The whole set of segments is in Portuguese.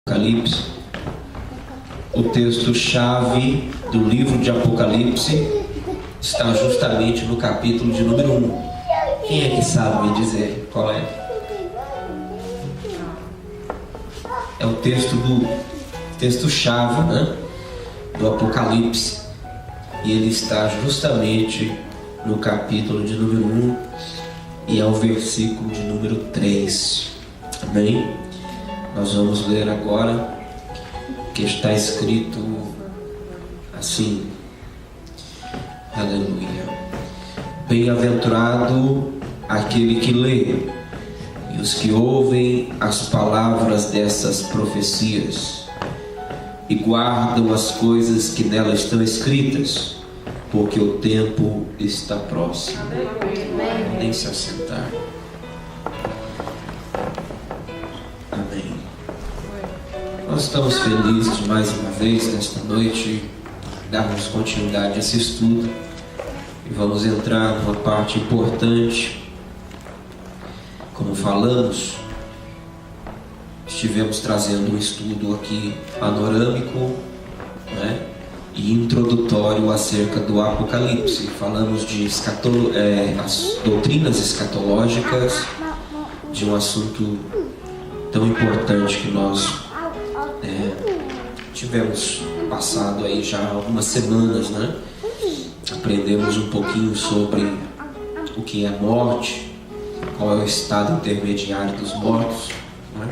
Apocalipse. O texto-chave do livro de Apocalipse está justamente no capítulo de número 1. Quem é que sabe me dizer qual é? É o texto-chave, né, do Apocalipse. E ele está justamente no capítulo de número 1 e é o versículo de número 3. Amém? Nós vamos ler agora que está escrito assim. Aleluia. Bem-aventurado aquele que lê e os que ouvem as palavras dessas profecias e guardam as coisas que nelas estão escritas, porque o tempo está próximo. Podem se assentar. Amém. Nós estamos felizes de mais uma vez nesta noite darmos continuidade a esse estudo e vamos entrar numa parte importante. Como falamos, estivemos trazendo um estudo aqui panorâmico, né, e introdutório acerca do Apocalipse. Falamos de as doutrinas escatológicas, de um assunto tão importante que nós tivemos passado aí já algumas semanas, né? Aprendemos um pouquinho sobre o que é morte, qual é o estado intermediário dos mortos, né?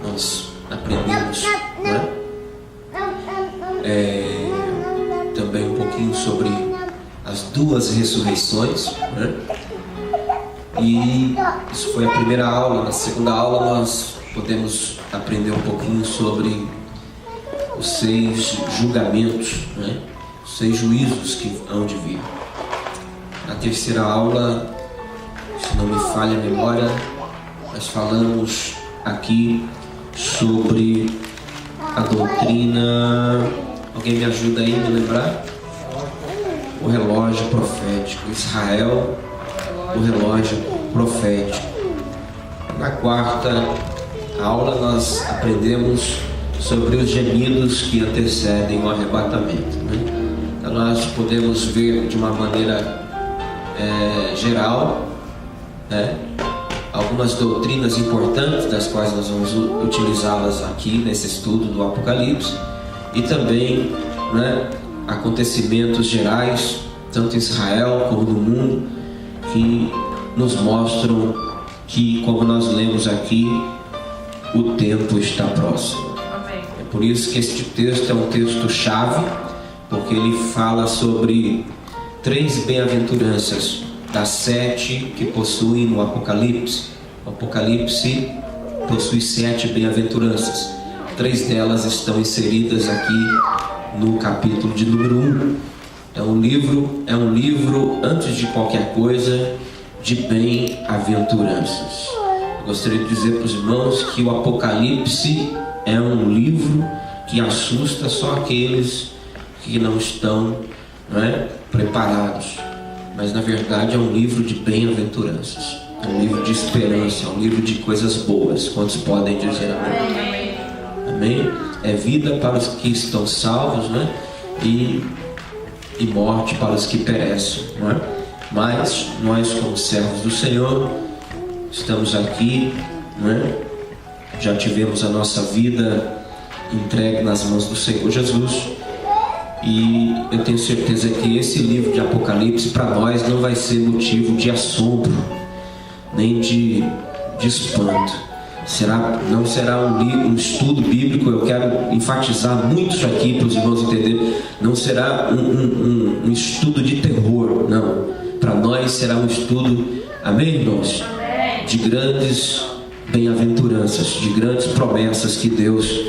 Nós aprendemos, né, também um pouquinho sobre as duas ressurreições, né? E isso foi a primeira aula. Na segunda aula nós podemos aprender um pouquinho sobre os 6 julgamentos, né? Os 6 juízos que hão de vir. Na terceira aula, se não me falha a memória, nós falamos aqui sobre a doutrina. Alguém me ajuda aí a me lembrar? O relógio profético. Israel, o relógio profético. Na quarta aula nós aprendemos sobre os gemidos que antecedem o arrebatamento, né? Então nós podemos ver de uma maneira geral, né, algumas doutrinas importantes das quais nós vamos utilizá-las aqui nesse estudo do Apocalipse, e também, né, acontecimentos gerais, tanto em Israel como no mundo, que nos mostram que, como nós lemos aqui, o tempo está próximo. Amém. É por isso que este texto é um texto-chave, porque ele fala sobre 3 bem-aventuranças das 7 que possuem no Apocalipse. O Apocalipse possui 7 bem-aventuranças. 3 delas estão inseridas aqui no capítulo de número 1. É um livro, antes de qualquer coisa, de bem-aventuranças. Eu gostaria de dizer para os irmãos que o Apocalipse é um livro que assusta só aqueles que não estão, preparados. Mas na verdade é um livro de bem-aventuranças. É um livro de esperança, é um livro de coisas boas. Quantos podem dizer amém? Amém? É vida para os que estão salvos, né? E morte para os que perecem, não é? Mas nós, como servos do Senhor, estamos aqui, não é? Já tivemos a nossa vida entregue nas mãos do Senhor Jesus, e eu tenho certeza que esse livro de Apocalipse para nós não vai ser motivo de assombro, nem de espanto. Não será um estudo bíblico. Eu quero enfatizar muito isso aqui para os irmãos entenderem. Não será um estudo de terror, não. Para nós será um estudo, amém, irmãos? Amém. De grandes bem-aventuranças, de grandes promessas que Deus,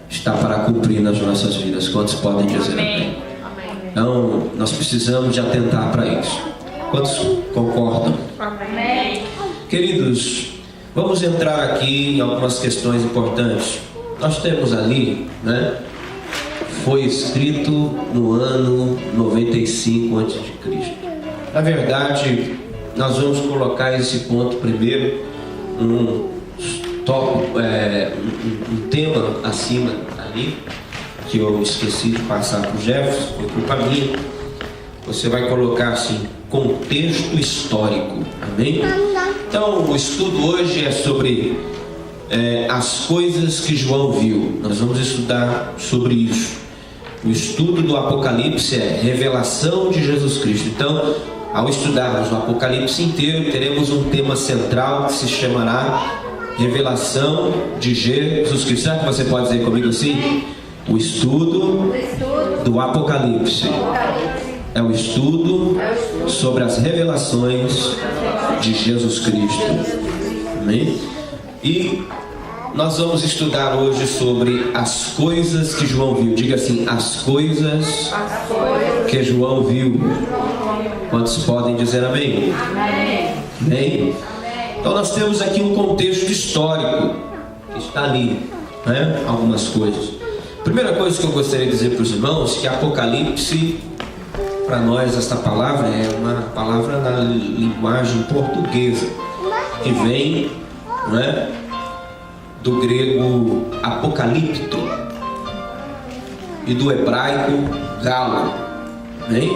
está para cumprir nas nossas vidas. Quantos podem dizer amém? Então, nós precisamos de atentar para isso. Quantos concordam? Amém. Queridos, vamos entrar aqui em algumas questões importantes. Nós temos ali, foi escrito no ano 95 a.C. Na verdade, nós vamos colocar esse ponto primeiro um tema acima ali, que eu esqueci de passar para o Jefferson, foi culpa minha. Você vai colocar assim, contexto histórico, amém? Então o estudo hoje é sobre as coisas que João viu. Nós vamos estudar sobre isso. O estudo do Apocalipse é revelação de Jesus Cristo. Então, ao estudarmos o Apocalipse inteiro, teremos um tema central que se chamará revelação de Jesus Cristo. Será que você pode dizer comigo assim? O estudo do Apocalipse é o estudo sobre as revelações de Jesus Cristo. Amém? E nós vamos estudar hoje sobre as coisas que João viu. Diga assim, as coisas que João viu. Quantos podem dizer amém? Amém? Então nós temos aqui um contexto histórico que está ali, né? Algumas coisas. Primeira coisa que eu gostaria de dizer para os irmãos, que Apocalipse, para nós esta palavra é uma palavra na linguagem portuguesa, que vem, não é, do grego apocalipto e do hebraico galo. Bem,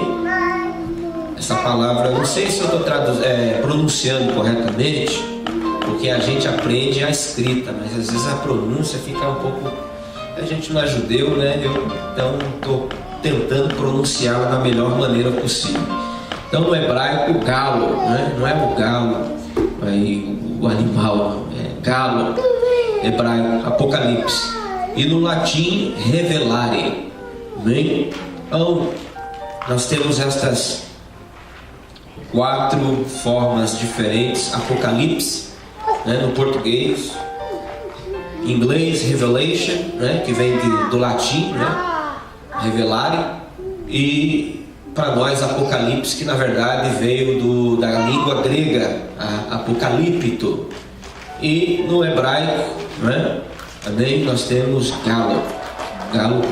essa palavra, não sei se eu estou pronunciando corretamente, porque a gente aprende a escrita, mas às vezes a pronúncia fica um pouco... A gente não é judeu, né? Então estou tentando pronunciá-la da melhor maneira possível. Então no hebraico galo, né? Não é o galo, aí o animal, é galo, hebraico, apocalipse. E no latim revelare. Bem? Então nós temos estas 4 formas diferentes. Apocalipse, né? No português, em inglês revelation, né? Que vem do latim, né? Revelare. E para nós apocalipse, que na verdade veio da língua grega, apocalipto. E no hebraico, né? Também nós temos galo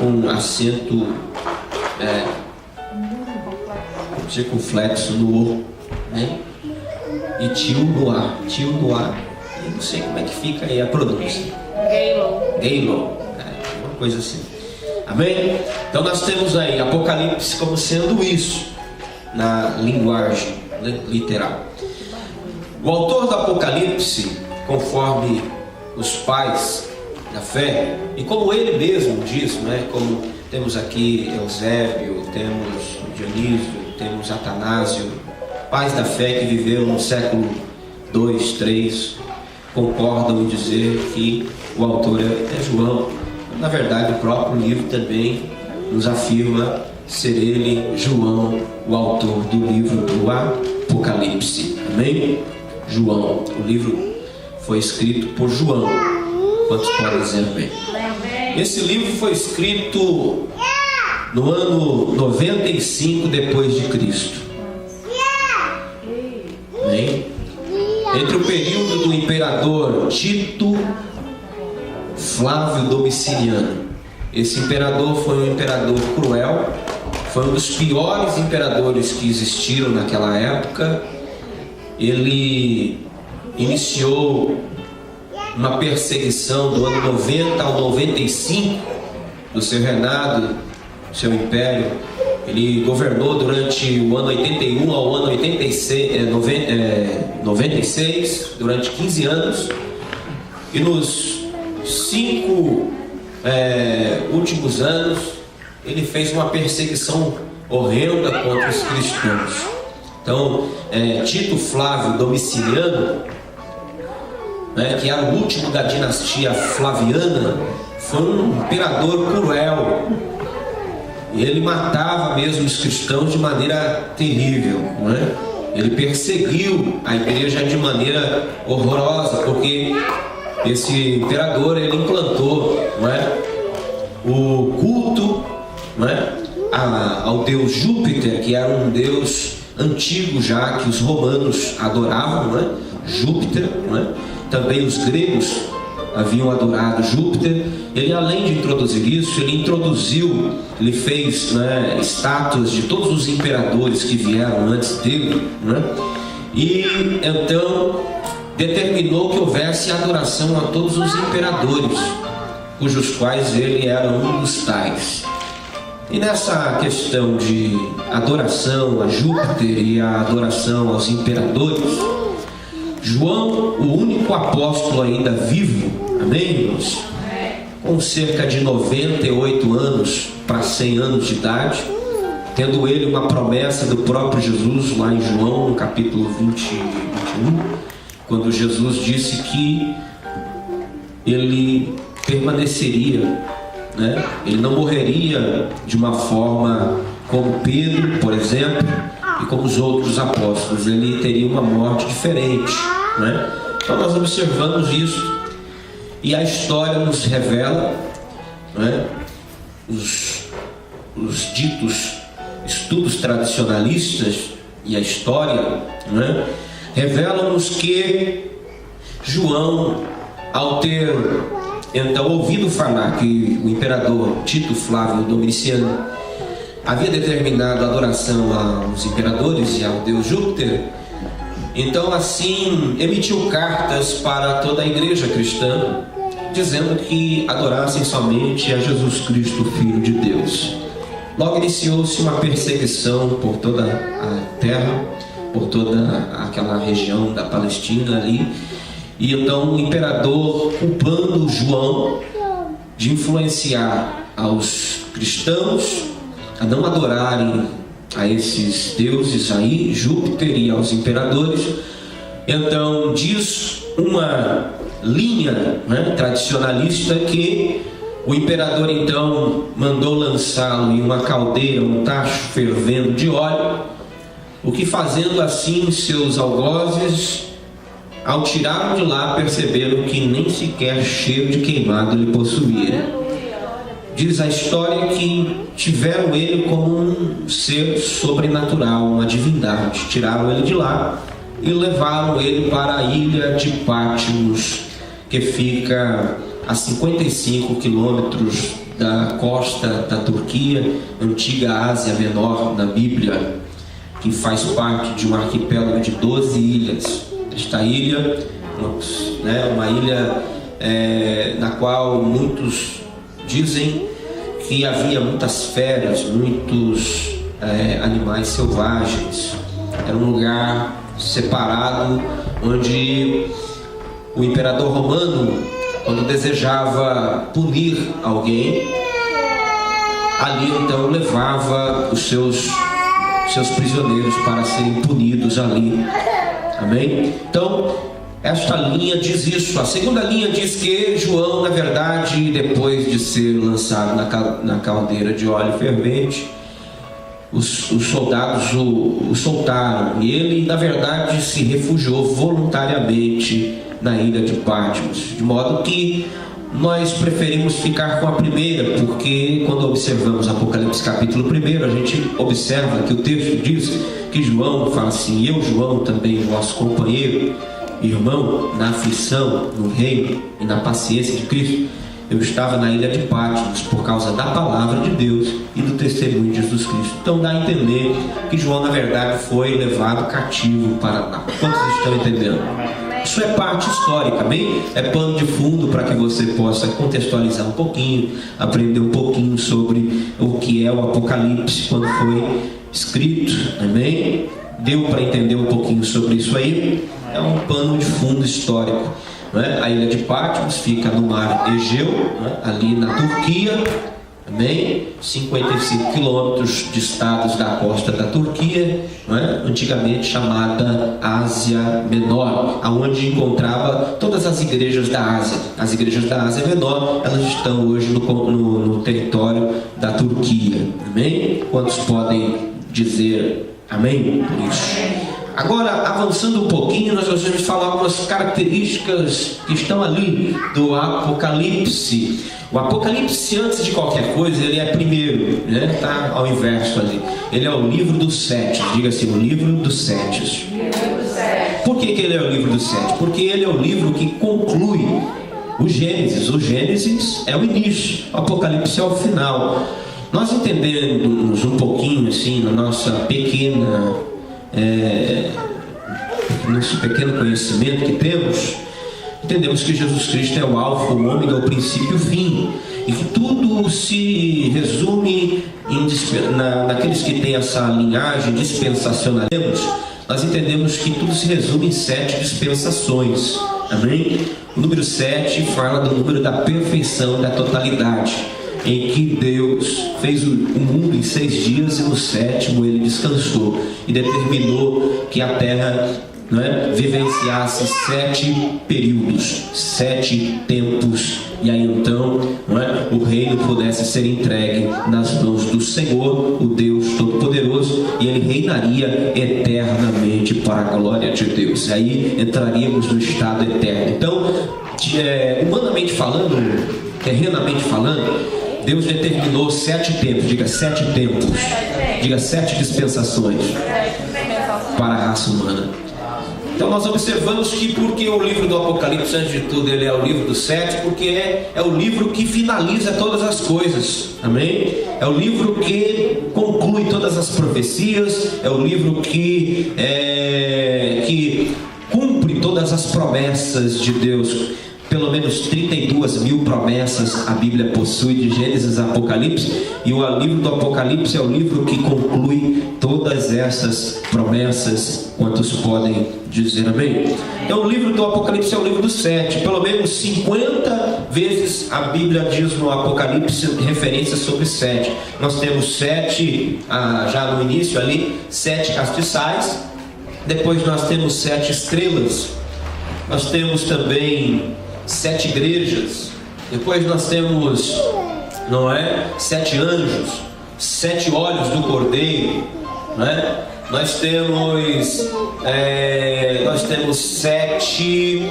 com acento circunflexo no O, né? E tio no A. Eu não sei como é que fica aí a pronúncia. Galo, uma coisa assim. Amém? Então nós temos aí Apocalipse como sendo isso na linguagem literal. O autor do Apocalipse, conforme os pais da fé, e como ele mesmo diz, né? Como temos aqui Eusébio, temos Dionísio, temos Atanásio, pais da fé que viveram no século 2, 3, concordam em dizer que o autor é João. Na verdade, o próprio livro também nos afirma ser ele, João, o autor do livro do Apocalipse. Amém? João, o livro foi escrito por João. Quantos podem dizer amém? Esse livro foi escrito no ano 95 depois de Cristo. Amém? Entre o período do imperador Tito Flávio Domiciano. Esse imperador foi um imperador cruel, foi um dos piores imperadores que existiram naquela época. Ele iniciou uma perseguição do ano 90 ao 95 do seu reinado, do seu império. Ele governou durante o ano 81 ao ano 96, durante 15 anos. E nos 5 últimos anos, ele fez uma perseguição horrenda contra os cristãos. Então, Tito Flávio Domiciano, né, que era o último da dinastia flaviana, foi um imperador cruel. E ele matava mesmo os cristãos de maneira terrível, né? Ele perseguiu a igreja de maneira horrorosa, porque esse imperador, ele implantou, não é, o culto, não é, ao deus Júpiter, que era um deus antigo já, que os romanos adoravam, não é? Júpiter, não é? Também os gregos haviam adorado Júpiter. Ele, além de introduzir isso, ele fez, né, estátuas de todos os imperadores que vieram antes dele, né? E então determinou que houvesse adoração a todos os imperadores, cujos quais ele era um dos tais. E nessa questão de adoração a Júpiter e a adoração aos imperadores, João, o único apóstolo ainda vivo, amém, irmãos? Com cerca de 98 anos para 100 anos de idade, tendo ele uma promessa do próprio Jesus lá em João, no capítulo 21, quando Jesus disse que ele permaneceria, né? Ele não morreria de uma forma como Pedro, por exemplo, e como os outros apóstolos. Ele teria uma morte diferente, né? Então nós observamos isso, e a história nos revela, né? Os ditos estudos tradicionalistas e a história, né? Revelam-nos que João, ao ter então ouvido falar que o imperador Tito Flávio Domiciano havia determinado a adoração aos imperadores e ao deus Júpiter, então assim emitiu cartas para toda a igreja cristã, dizendo que adorassem somente a Jesus Cristo, Filho de Deus. Logo iniciou-se uma perseguição por toda a terra, por toda aquela região da Palestina ali. E então o imperador, culpando João de influenciar aos cristãos a não adorarem a esses deuses aí, Júpiter, e aos imperadores, então diz uma linha, né, tradicionalista, que o imperador então mandou lançá-lo em uma caldeira, um tacho fervendo de óleo, o que fazendo assim seus algozes, ao tirá-lo de lá, perceberam que nem sequer cheiro de queimado ele possuía. Diz a história que tiveram ele como um ser sobrenatural, uma divindade. Tiraram ele de lá e levaram ele para a ilha de Patmos, que fica a 55 quilômetros da costa da Turquia, antiga Ásia Menor na Bíblia, que faz parte de um arquipélago de 12 ilhas. Esta ilha, uma ilha na qual muitos dizem que havia muitas feras, muitos animais selvagens. Era um lugar separado onde o imperador romano, quando desejava punir alguém, ali então levava os seus prisioneiros para serem punidos ali. Amém? Então, esta linha diz isso. A segunda linha diz que João, na verdade, depois de ser lançado na caldeira de óleo fervente, os soldados o soltaram, e ele, na verdade, se refugiou voluntariamente na ilha de Patmos, de modo que nós preferimos ficar com a primeira, porque quando observamos Apocalipse capítulo 1, a gente observa que o texto diz que João fala assim: eu, João, também vosso companheiro, irmão, na aflição, no reino e na paciência de Cristo, eu estava na ilha de Patmos por causa da palavra de Deus e do testemunho de Jesus Cristo. Então dá a entender que João, na verdade, foi levado cativo para lá. Quantos estão entendendo? Isso é parte histórica, bem? É pano de fundo para que você possa contextualizar um pouquinho, aprender um pouquinho sobre o que é o Apocalipse, quando foi escrito, amém? Deu para entender um pouquinho sobre isso aí? É um pano de fundo histórico, não é? A ilha de Patmos fica no mar Egeu, né? Ali na Turquia, amém? 55 quilômetros distantes da costa da Turquia, não é? Antigamente chamada Ásia Menor, aonde encontrava todas as igrejas da Ásia. As igrejas da Ásia Menor, elas estão hoje no território da Turquia, amém? Quantos podem dizer amém por isso? Agora, avançando um pouquinho, nós vamos falar algumas características que estão ali do Apocalipse. O Apocalipse, antes de qualquer coisa, ele é primeiro, né? Está ao inverso ali. Ele é o livro dos sete. Diga assim, o livro dos sete. Por que ele é o livro dos sete? Porque ele é o livro que conclui o Gênesis. O Gênesis é o início, o Apocalipse é o final. Nós entendemos um pouquinho assim, na nossa pequena nosso pequeno conhecimento que temos, entendemos que Jesus Cristo é o alfa, o ômega, o princípio e o fim, e que tudo se resume naqueles que têm essa linhagem dispensacional. Nós entendemos que tudo se resume em 7 dispensações. Amém? O número 7 fala do número da perfeição, da totalidade, em que Deus fez o mundo em 6 dias e no 7º ele descansou e determinou que a terra vivenciasse 7 períodos, 7 tempos, e aí então o reino pudesse ser entregue nas mãos do Senhor, o Deus Todo-Poderoso, e ele reinaria eternamente para a glória de Deus. E aí entraríamos no estado eterno. Então, humanamente falando, terrenamente falando, Deus determinou 7 tempos, diga 7 tempos, diga 7 dispensações para a raça humana. Então nós observamos que porque o livro do Apocalipse, antes de tudo, ele é o livro do 7, porque é o livro que finaliza todas as coisas, amém? É o livro que conclui todas as profecias, é o livro que cumpre todas as promessas de Deus. Pelo menos 32 mil promessas a Bíblia possui, de Gênesis a Apocalipse, e o livro do Apocalipse é o livro que conclui todas essas promessas. Quantos podem dizer amém? Então o livro do Apocalipse é o livro do 7. Pelo menos 50 vezes a Bíblia diz no Apocalipse referências sobre 7. Nós temos 7, já no início ali, 7 castiçais. Depois nós temos 7 estrelas. Nós temos também 7 igrejas. Depois nós temos 7 anjos, 7 olhos do cordeiro, nós temos 7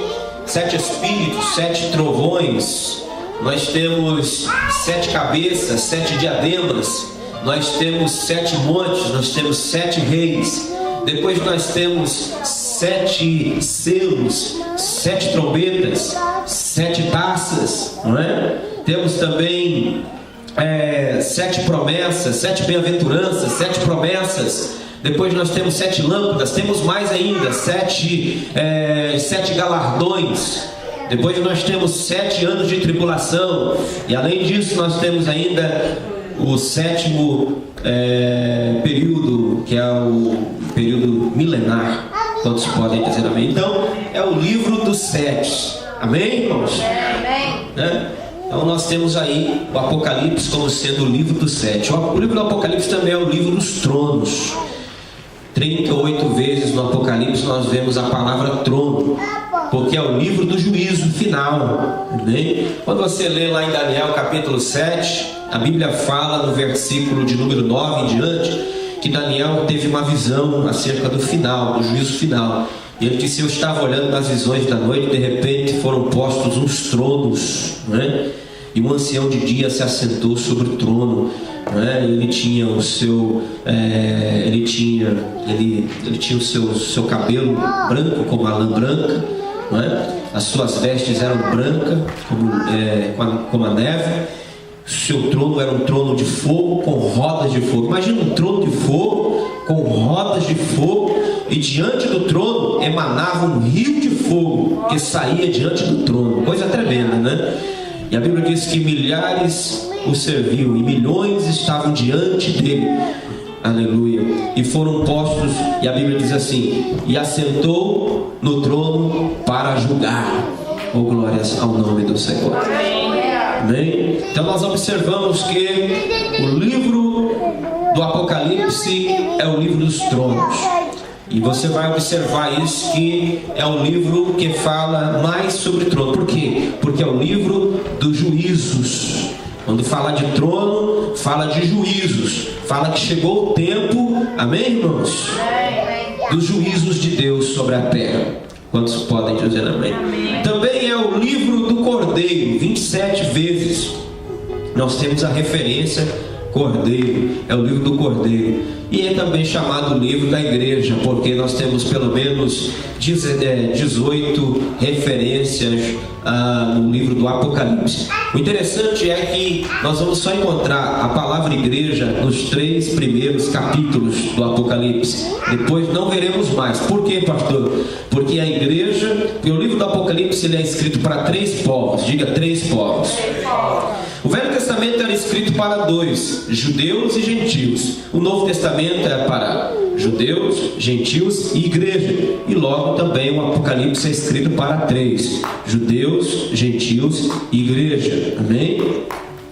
espíritos, 7 trovões, nós temos 7 cabeças, 7 diademas, nós temos 7 montes, nós temos 7 reis. Depois nós temos 7 selos, 7 trombetas, 7 taças, Temos também 7 promessas, 7 bem-aventuranças, 7 promessas. Depois nós temos 7 lâmpadas, temos mais ainda, 7 galardões. Depois nós temos 7 anos de tribulação. E além disso nós temos ainda o 7º período, que é o período milenar. Quantos podem dizer amém? Então é o livro dos 7. Amém, irmãos? Amém. Então nós temos aí o Apocalipse como sendo o livro dos 7. O livro do Apocalipse também é o livro dos tronos. 38 vezes no Apocalipse nós vemos a palavra trono, porque é o livro do juízo final. Amém? Quando você lê lá em Daniel capítulo 7, a Bíblia fala no versículo de número 9 em diante, que Daniel teve uma visão acerca do final, do juízo final. E ele disse: eu estava olhando nas visões da noite, de repente foram postos uns tronos, e um ancião de dia se assentou sobre o trono, ele tinha o seu ele tinha o seu cabelo branco como a lã branca, as suas vestes eram brancas como a neve. Seu trono era um trono de fogo com rodas de fogo. Imagina um trono de fogo com rodas de fogo, e diante do trono emanava um rio de fogo que saía diante do trono. Coisa tremenda, E a Bíblia diz que milhares o serviam e milhões estavam diante dele. Aleluia. E foram postos, e a Bíblia diz assim: e assentou no trono para julgar. Oh, glórias ao nome do Senhor. Amém? Então nós observamos que o livro do Apocalipse é o livro dos tronos. E você vai observar isso, que é o livro que fala mais sobre trono. Por quê? Porque é o livro dos juízos. Quando fala de trono, fala de juízos. Fala que chegou o tempo, amém, irmãos? Dos juízos de Deus sobre a terra. Quantos podem dizer amém? Também é o livro do Cordeiro. 27 vezes nós temos a referência Cordeiro, é o livro do Cordeiro. E é também chamado o livro da igreja, porque nós temos pelo menos 18 referências no livro do Apocalipse. O interessante é que nós vamos só encontrar a palavra igreja nos 3 primeiros capítulos do Apocalipse. Depois não veremos mais. Por quê, pastor? Porque a igreja, porque o livro do Apocalipse ele é escrito para 3 povos. Diga 3 povos. O Velho Testamento era escrito para 2, judeus e gentios. O Novo Testamento é para judeus, gentios e igreja. E logo também o Apocalipse é escrito para 3, judeus, gentios e igreja. Amém?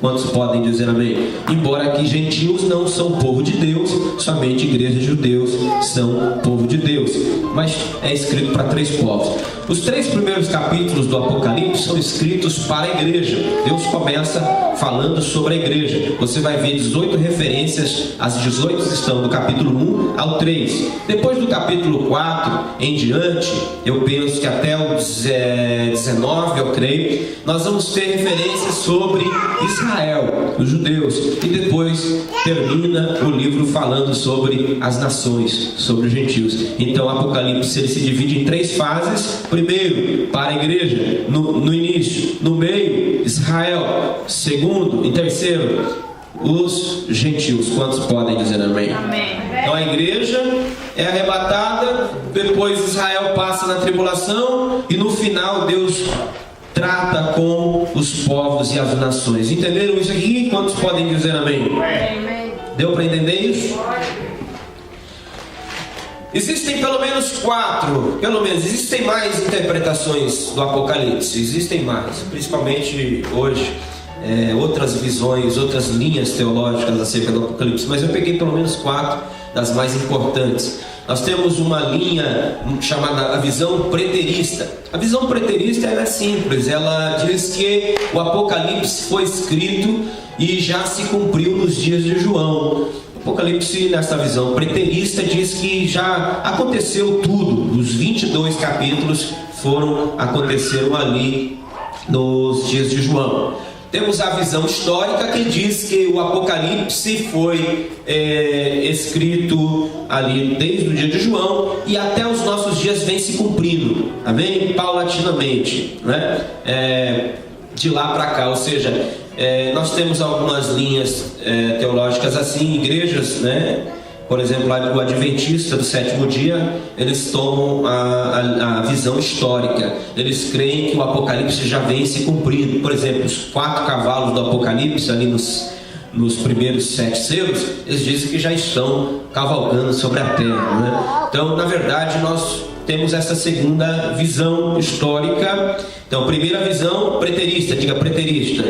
Quantos podem dizer amém? Embora aqui gentios não são povo de Deus, somente igreja e judeus são povo de Deus. Mas é escrito para 3 povos. Os 3 primeiros capítulos do Apocalipse são escritos para a igreja. Deus começa falando sobre a igreja. Você vai ver 18 referências, as 18 estão do capítulo 1 ao 3. Depois do capítulo 4 em diante, eu penso que até o 19, eu creio, nós vamos ter referências sobre Israel, os judeus. E depois termina o livro falando sobre as nações, sobre os gentios. Então o Apocalipse ele se divide em 3 fases. Primeiro, para a igreja, no início. No meio, Israel. Segundo, em terceiro, os gentios. Quantos podem dizer amém? Amém. Então a igreja é arrebatada, depois Israel passa na tribulação e no final Deus trata com os povos e as nações. Entenderam isso aqui? Quantos podem dizer amém? Amém. Deu para entender isso? Existem pelo menos 4, existem mais interpretações do Apocalipse, existem mais, principalmente hoje, outras visões, outras linhas teológicas acerca do Apocalipse, mas eu peguei pelo menos 4 das mais importantes. Nós temos uma linha chamada a visão preterista. A visão preterista é simples, ela diz que o Apocalipse foi escrito e já se cumpriu nos dias de João. O Apocalipse, nessa visão preterista, diz que já aconteceu tudo. Os 22 capítulos aconteceram ali nos dias de João. Temos a visão histórica que diz que o Apocalipse foi escrito ali desde o dia de João e até os nossos dias vem se cumprindo, amém? Paulatinamente, né? De lá para cá, ou seja, nós temos algumas linhas teológicas assim, igrejas, né? Por exemplo, o Adventista do 7º dia, eles tomam a visão histórica. Eles creem que o Apocalipse já vem se cumprindo. Por exemplo, os 4 cavalos do Apocalipse, ali nos primeiros 7 selos, eles dizem que já estão cavalgando sobre a terra, né? Então, na verdade, nós temos essa segunda visão histórica. Então, primeira visão preterista, diga preterista,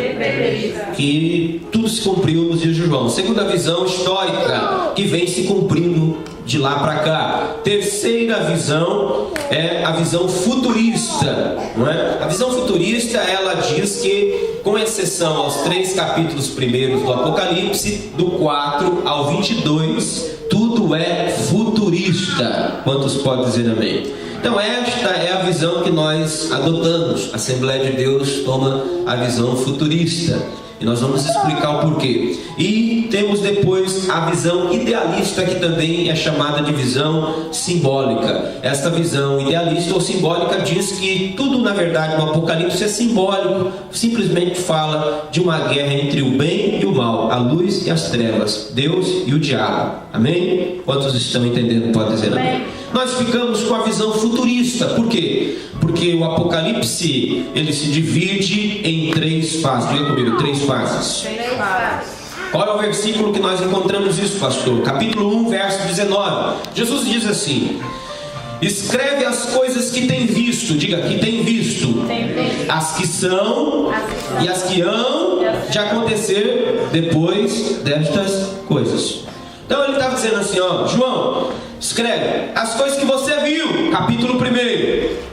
que tudo se cumpriu nos dias de João. Segunda visão histórica, que vem se cumprindo de lá para cá. Terceira visão é a visão futurista, não é? A visão futurista, ela diz que, com exceção aos 3 capítulos primeiros do Apocalipse, do 4 ao 22, tudo é futurista. Quantos podem dizer amém? Então esta é a visão que nós adotamos. A Assembleia de Deus toma a visão futurista. E nós vamos explicar o porquê. E temos depois a visão idealista, que também é chamada de visão simbólica. Esta visão idealista ou simbólica diz que tudo, na verdade, no Apocalipse é simbólico. Simplesmente fala de uma guerra entre o bem e o mal, a luz e as trevas, Deus e o diabo. Amém? Quantos estão entendendo? Pode dizer amém. Nós ficamos com a visão futurista. Por quê? Porque o Apocalipse, ele se divide em 3 fases. Diga comigo, 3 fases. Qual é o versículo que nós encontramos isso, pastor? Capítulo 1, verso 19. Jesus diz assim: escreve as coisas que tem visto. Diga, que tem visto. As que são e as que hão de acontecer depois destas coisas. Então ele estava dizendo assim, ó, João, escreve as coisas que você viu. Capítulo 1.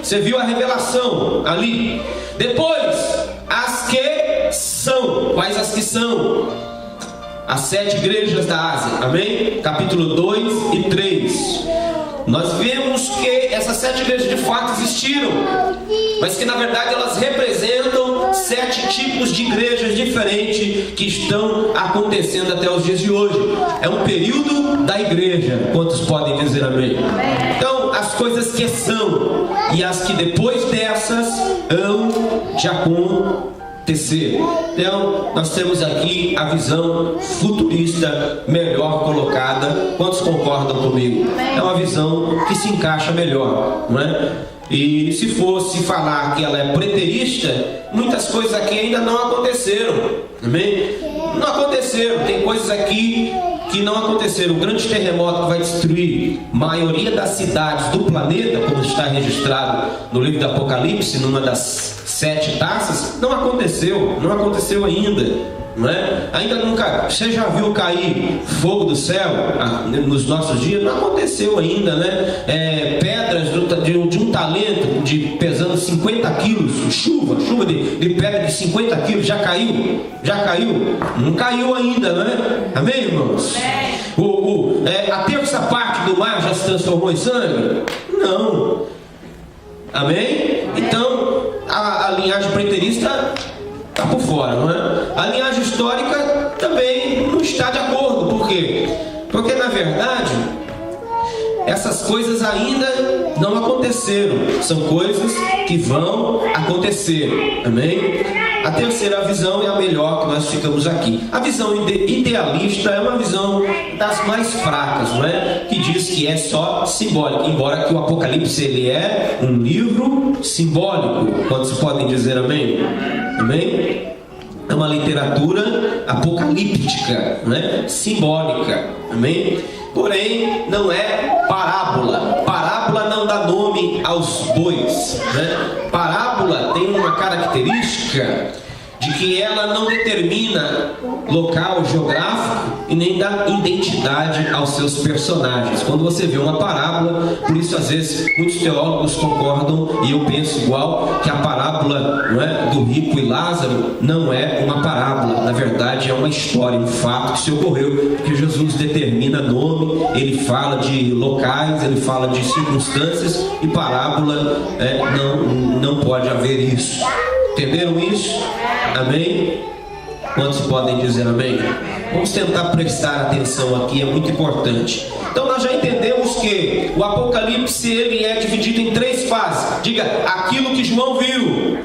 Você viu a revelação ali. Depois, as que são. Quais as que são? As 7 igrejas da Ásia. Amém? Capítulo 2 e 3. nós vemos que essas 7 igrejas de fato existiram, mas que na verdade elas representam 7 tipos de igrejas diferentes que estão acontecendo até os dias de hoje. É um período da igreja. Quantos podem dizer amém? Então, as coisas que são e as que depois dessas hão de acontecer. Então, nós temos aqui a visão futurista melhor colocada. Quantos concordam comigo? É uma visão que se encaixa melhor, não é? E se fosse falar que ela é preterista, muitas coisas aqui ainda não aconteceram. Amém? Não aconteceram. Tem coisas aqui que não aconteceram. O grande terremoto que vai destruir a maioria das cidades do planeta, como está registrado no livro do Apocalipse, numa das 7 taças, não aconteceu. Não aconteceu ainda. Não é? Ainda nunca. Você já viu cair fogo do céu nos nossos dias? Não aconteceu ainda, né? Pedras de um talento pesando 50 quilos, chuva de pedra de 50 quilos, já caiu? Já caiu? Não caiu ainda, não é? Amém, irmãos? A terça parte do mar já se transformou em sangue? Não. Amém? Então a linhagem preterista está por fora, não é? A linhagem histórica também não está de acordo. Por quê? Porque na verdade essas coisas ainda não aconteceram. São coisas que vão acontecer. Amém? A terceira visão é a melhor que nós ficamos aqui. A visão idealista é uma visão das mais fracas, não é? Que diz que é só simbólica, embora que o Apocalipse ele é um livro simbólico. Quantos podem dizer amém? Amém? É uma literatura apocalíptica, não é? Simbólica. Amém? Porém, não é parábola. Parábola não dá nome aos bois, né? Parábola tem uma característica de que ela não determina local geográfico e nem dá identidade aos seus personagens. Quando você vê uma parábola, por isso às vezes muitos teólogos concordam, e eu penso igual, que a parábola, não é, do rico e Lázaro não é uma parábola. Na verdade é uma história, um fato que se ocorreu, porque Jesus determina nome, ele fala de locais, ele fala de circunstâncias, e parábola não pode haver isso. Entenderam isso? Amém? Quantos podem dizer amém? Vamos tentar prestar atenção aqui, é muito importante. Então nós já entendemos que o Apocalipse ele é dividido em 3 fases. Diga, aquilo que João viu,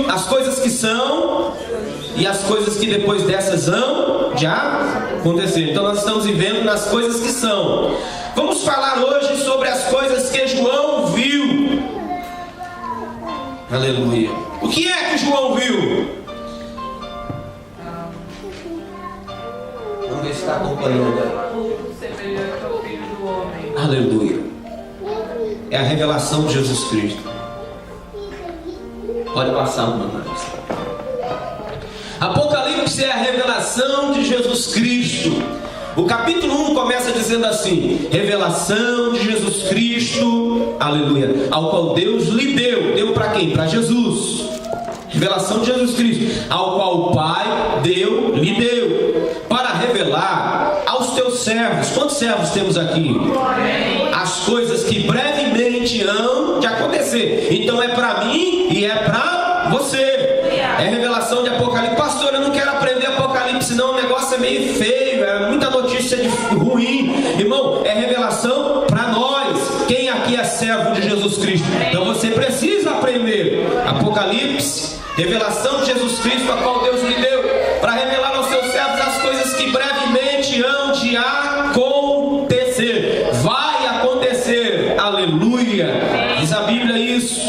as coisas que são e as coisas que depois dessas vão já acontecer. Então nós estamos vivendo nas coisas que são. Vamos falar hoje sobre as coisas que João viu. Aleluia. O que é que João viu? Vamos ver se está acompanhando. Aleluia. É a revelação de Jesus Cristo. Pode passar uma mais. Apocalipse é a revelação de Jesus Cristo. O capítulo 1 começa dizendo assim: revelação de Jesus Cristo, aleluia, ao qual Deus lhe deu para quem? Para Jesus. Revelação de Jesus Cristo, ao qual o Pai lhe deu, para revelar aos teus servos. Quantos servos temos aqui? As coisas que brevemente hão de acontecer. Então é para mim e é para você. É revelação de Apocalipse. Pastor, eu não quero aprender Apocalipse não, o negócio é meio feio, é muita notícia ruim. Irmão, é revelação para nós. Quem aqui é servo de Jesus Cristo? Então você precisa aprender Apocalipse, revelação de Jesus Cristo, a qual Deus lhe deu, para revelar aos seus servos as coisas que brevemente hão de acontecer. Vai acontecer, aleluia. Diz a Bíblia isso,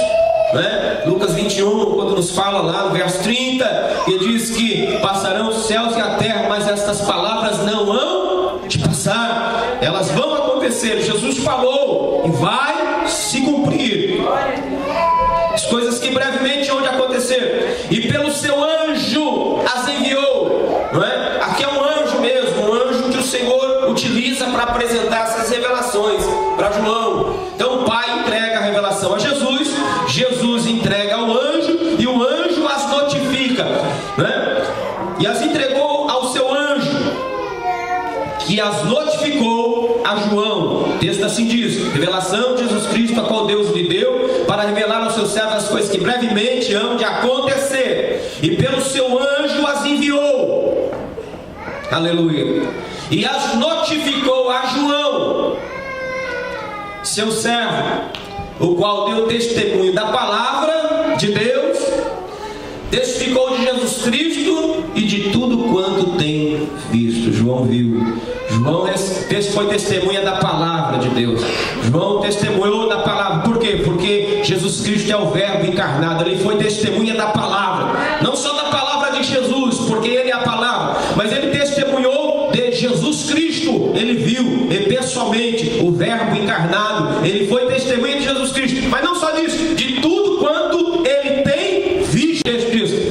né? Lucas 21, quando nos fala lá no verso 30, ele diz que passarão os céus e a terra, mas estas palavras não hão de passar, elas vão acontecer. Jesus falou e vai se cumprir. As coisas que brevemente hão de acontecer, e pelo seu anjo as enviou, não é? Aqui é um anjo mesmo, um anjo que o Senhor utiliza para apresentar essas revelações para João. Então o Pai entrega a revelação a Jesus, Jesus entrega ao anjo e o anjo as notifica, né? E as entregou ao seu anjo, que as notificou a João. o texto assim diz: revelação de Jesus Cristo, a qual Deus lhe deu, para revelar aos seus servos as coisas que brevemente hão de acontecer, e pelo seu anjo as enviou, aleluia, e as notificou a João, seu servo, o qual deu testemunho da palavra de Deus, testificou de Jesus Cristo e de tudo quanto tem visto. João viu. João foi testemunha da palavra de Deus. João testemunhou da palavra. Por quê? Porque Jesus Cristo é o Verbo encarnado. Ele foi testemunha da palavra. Não só da palavra de Jesus, porque Ele é a palavra, mas Ele testemunhou de Jesus Cristo. Ele viu pessoalmente o Verbo encarnado. Ele foi testemunha de Jesus Cristo. Mas não só disso, de tudo quanto Ele tem visto.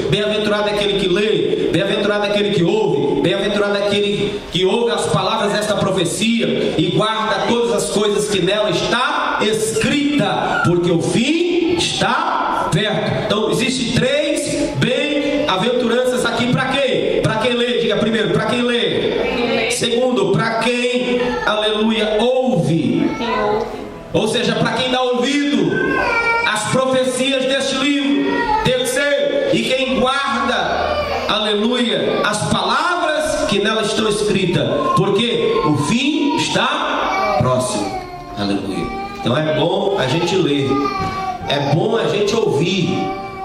Bem-aventurado aquele que lê, bem-aventurado aquele que ouve, bem-aventurado aquele que ouve as palavras desta profecia e guarda todas as coisas que nela está escrita, porque o fim está perto. Então existem 3 bem-aventuranças aqui para quem? Para quem lê, diga primeiro, para quem lê. Segundo, para quem, aleluia, ouve. Ou seja, para quem dá ouvido às profecias deste livro. Terceiro, e quem guarda, aleluia, as palavras que nela estão escritas, porque o fim está próximo, aleluia. Então é bom a gente ler, é bom a gente ouvir,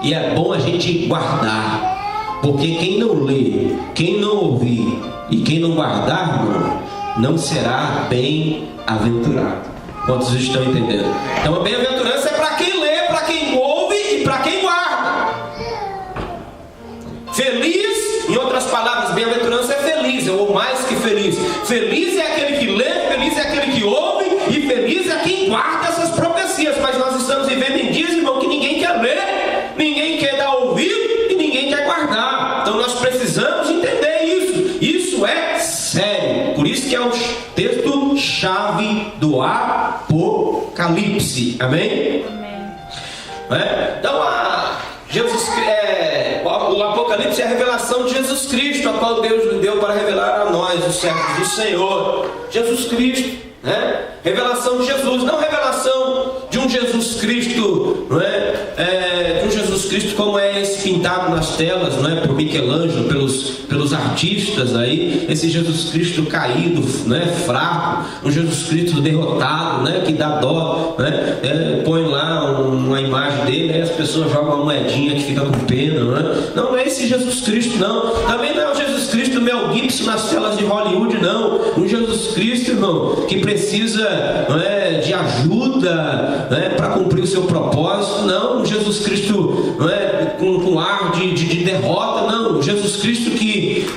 e é bom a gente guardar, porque quem não lê, quem não ouvir e quem não guardar, irmão, não será bem-aventurado. Quantos estão entendendo? Então a bem-aventurança é para quem lê, para quem ouve e para quem guarda. Feliz, em outras palavras, bem-aventurança é feliz, ou mais que feliz. Feliz é aquele que lê, feliz é aquele que ouve, e feliz é quem guarda essas profecias. Mas nós estamos vivendo em dias, irmão, que ninguém quer ler, ninguém quer dar ouvido e ninguém quer guardar. Então nós precisamos entender isso. Isso é sério. Por isso que é o texto-chave do Apocalipse. Amém? Então o Apocalipse é a revelação de Jesus Cristo, a qual Deus lhe deu para revelar a nós, os servos do Senhor. Jesus Cristo, né? Revelação de Jesus, não revelação de um Jesus Cristo, não é? De um Jesus Cristo como é esse pintado nas telas, não é? Por Michelangelo, pelos artistas aí, esse Jesus Cristo caído, né? Fraco, um Jesus Cristo derrotado, né? Que dá dó, né? Põe lá uma imagem dele, aí as pessoas jogam uma moedinha que fica com pena, não é esse Jesus Cristo, não. Também não é o Jesus Cristo do Mel Gibson nas telas de Hollywood, não. Um Jesus Cristo, irmão, que precisa, não é, de ajuda, não é, para cumprir o seu propósito. Não, um Jesus Cristo, não é, com ar de derrota. Não, um Jesus Cristo que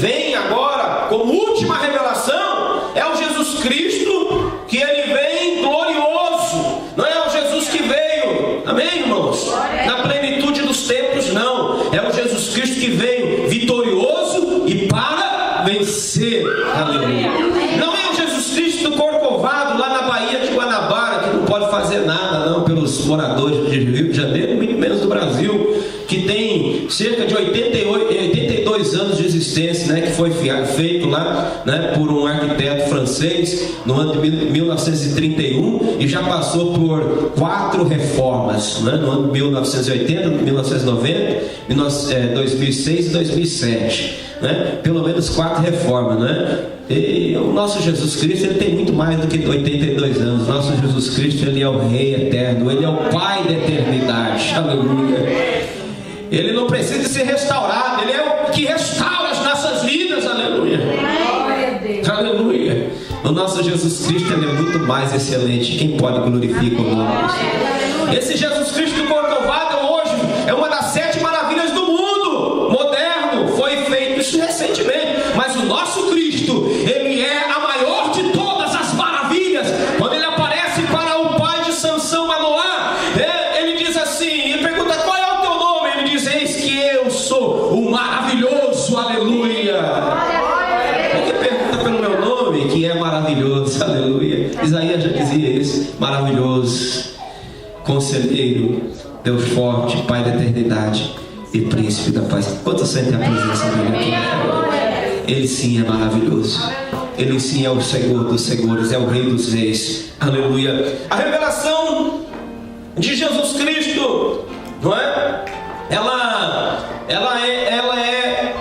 vem agora como última revelação. É o Jesus Cristo que ele vem glorioso. Não é o Jesus que veio, amém, irmãos, na plenitude dos tempos, não. É o Jesus Cristo que veio vitorioso e para vencer, aleluia. Não é o Jesus Cristo do Corcovado lá na Baía de Guanabara, que não pode fazer nada não pelos moradores do Rio de Janeiro, muito menos do Brasil, que tem cerca de 82 anos de existência, né, que foi feito lá, né, por um arquiteto francês no ano de 1931 e já passou por 4 reformas, né, no ano de 1980, 1990, 2006 e 2007, né, pelo menos 4 reformas, né? E o nosso Jesus Cristo, ele tem muito mais do que 82 anos. Nosso Jesus Cristo, ele é o Rei eterno, ele é o Pai da eternidade, aleluia. Ele não precisa ser restaurado, ele é o que restaura as nossas vidas, aleluia. Aleluia. O nosso Jesus Cristo, ele é muito mais excelente. Quem pode glorificar o nome do Senhor? Esse Jesus Cristo do Corcovado hoje é uma das 7 maravilhas do mundo moderno. Foi feito isso recentemente. Mas o nosso Cristo, ele é a maior de todas as maravilhas. Quando ele aparece para o pai de Sansão, Manoá, ele diz assim, ele pergunta: qual é o teu nome? Ele diz: eis que eu sou o maravilhoso, aleluia. Porque pergunta pelo meu nome, que é maravilhoso, aleluia. Isaías já dizia isso: maravilhoso, conselheiro, Deus forte, Pai da eternidade e príncipe da paz. Quantos sentem a presença dele aqui? Ele sim é maravilhoso. Ele sim é o Senhor dos senhores, é o Rei dos reis. Aleluia. A revelação de Jesus Cristo, não é? Ela é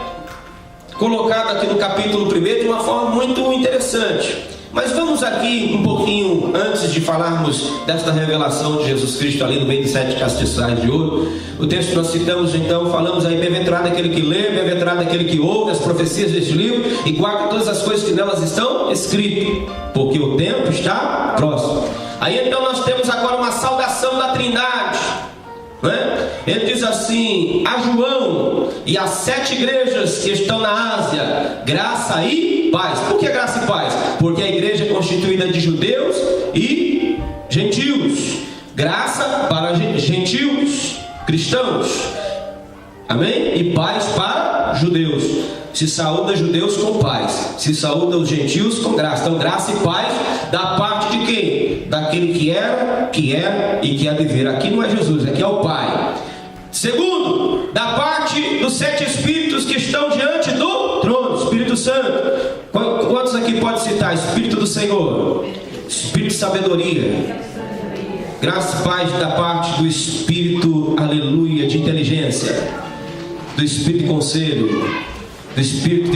colocada aqui no capítulo 1 de uma forma muito interessante. Mas vamos aqui um pouquinho, antes de falarmos desta revelação de Jesus Cristo ali no meio de 7 castiçais de ouro. O texto que nós citamos, então, falamos aí: bem-aventurado aquele que lê, bem-aventurado aquele que ouve as profecias deste livro e guarda todas as coisas que nelas estão escritas, porque o tempo está próximo. Aí então nós temos agora uma saudação da Trindade, não é? Ele diz assim: a João e as 7 igrejas que estão na Ásia, graça e paz. Por que graça e paz? Porque a igreja é constituída de judeus e gentios. Graça para gentios, cristãos, amém? E paz para judeus. Se saúda judeus com paz, se saúda os gentios com graça. Então graça e paz da parte de quem? Daquele que era, que é e que há de vir. Aqui não é Jesus, aqui é o Pai. Segundo, da parte dos 7 espíritos que estão diante do trono, Espírito Santo. Quantos aqui pode citar? Espírito do Senhor, Espírito de sabedoria, graça e paz da parte do Espírito, aleluia, de inteligência, do Espírito de conselho, do Espírito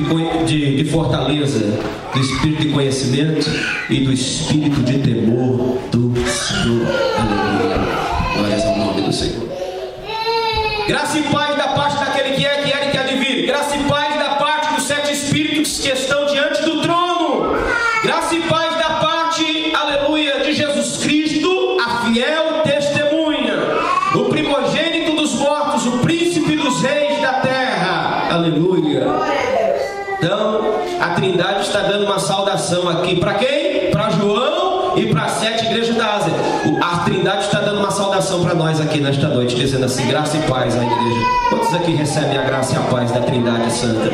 de fortaleza, do Espírito de conhecimento e do Espírito de temor do Senhor. Aleluia. Glórias ao nome do Senhor. Graça e paz da parte daquele que é, que era e que há de vir. Graça e paz da parte dos 7 espíritos que estão diante do trono. Graça e paz da parte, aleluia, de Jesus Cristo, a fiel testemunha, o primogênito dos mortos, o príncipe dos reis da terra. Aleluia. Então, a Trindade está dando uma saudação aqui para quem? Para João e para as 7 igrejas da Ásia. A Trindade está dando uma saudação para nós aqui nesta noite, dizendo assim: graça e paz à igreja. Quantos aqui recebem a graça e a paz da Trindade Santa?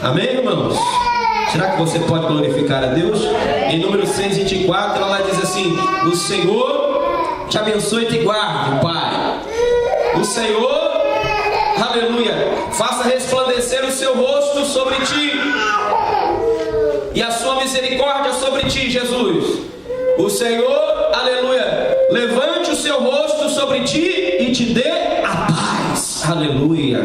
Amém, irmãos? Será que você pode glorificar a Deus? Em número 624, ela diz assim: o Senhor te abençoe e te guarde, Pai. O Senhor, aleluia, faça resplandecer o seu rosto sobre ti e a sua misericórdia sobre ti, Jesus. O Senhor, aleluia, levante o seu rosto sobre ti e te dê a paz. Aleluia,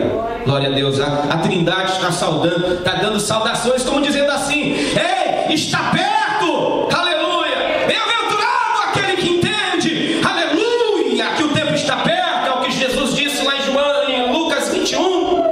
glória a Deus. A Trindade está saudando, está dando saudações, como dizendo assim: ei, está perto, aleluia, bem-aventurado aquele que entende, aleluia, que o tempo está perto. É o que Jesus disse lá em Lucas 21,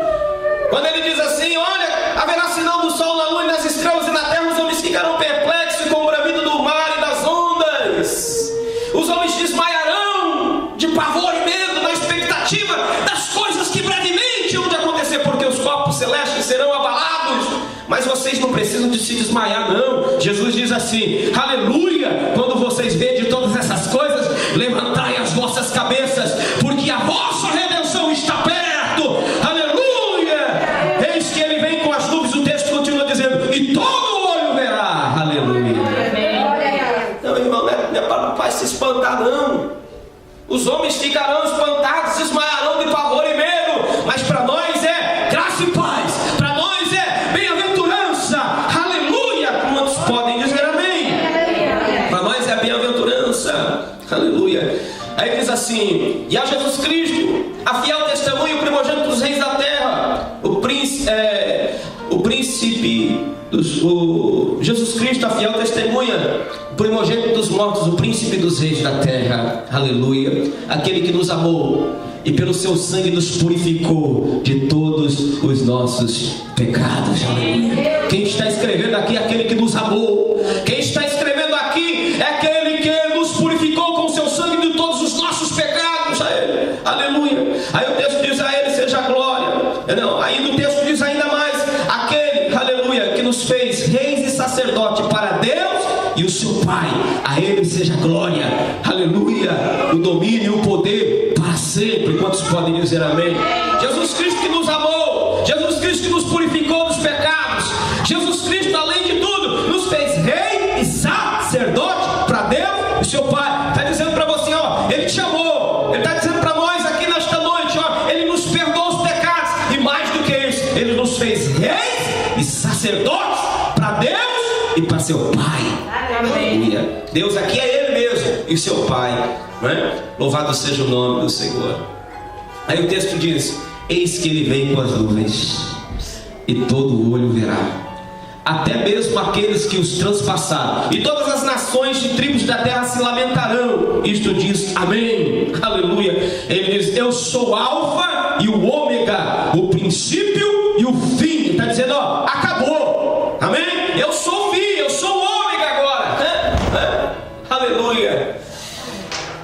quando ele diz assim: olha, haverá sinal do sol, na lua e nas estrelas, e na terra os homens ficarão perplexos com o bramido do mar e das ondas. Os homens desmaiarão de pavor e medo na expectativa das coisas que brevemente hão de acontecer, porque os corpos celestes serão abalados. Mas vocês não precisam de se desmaiar, não. Jesus diz assim: aleluia, quando vocês verem todas essas coisas, levantai as vossas cabeças, porque a vossa redenção está perto. Aleluia. Eis que ele vem com as nuvens. O texto continua dizendo: e todo olho verá. Aleluia. Então, irmão, não é para o pai se espantar, não. Os homens ficarão espantados, desmaiarão de pavor e medo, mas para nós é graça e paz, para nós é bem-aventurança. Aleluia. Quantos podem dizer amém? Para nós é bem-aventurança. Aleluia. Aí diz assim: e a Jesus Cristo, a fiel testemunha, o primogênito dos reis da terra, Jesus Cristo, a fiel testemunha, o primogênito dos mortos, o príncipe dos reis da terra. Aleluia. Aquele que nos amou e pelo seu sangue nos purificou de todos os nossos pecados. Aleluia. Quem está escrevendo aqui é aquele que nos amou. Quem está escrevendo aqui é aquele que nos purificou com o seu sangue de todos os nossos pecados. Aleluia. Aí o texto diz: a ele seja a glória. Não, aí o texto diz ainda mais: aquele, aleluia, que nos fez reis e sacerdote para Deus e o seu Pai. A ele seja a glória, aleluia, o domínio e o poder para sempre. Quantos podem dizer amém? Jesus Cristo que nos amou, Jesus Cristo que nos purificou dos pecados, Jesus Cristo, além de tudo, nos fez rei e sacerdote para Deus e o seu Pai. Está dizendo para você, ó, ele te amou. Ele está dizendo para nós aqui nesta noite, ó, ele nos perdoou os pecados, e mais do que isso, ele nos fez reis e sacerdotes sacerdotes para Deus e para seu Pai. Aleluia. Deus aqui é Ele mesmo e seu Pai, não é? Louvado seja o nome do Senhor. Aí o texto diz: eis que Ele vem com as nuvens, e todo olho verá, até mesmo aqueles que os transpassaram, e todas as nações e tribos da terra se lamentarão. Isto diz amém, aleluia. Ele diz: eu sou o alfa e o ômega, o princípio e o fim. Ele está dizendo, ó, acabou, amém. Eu sou o fim, eu sou o ômega agora, aleluia.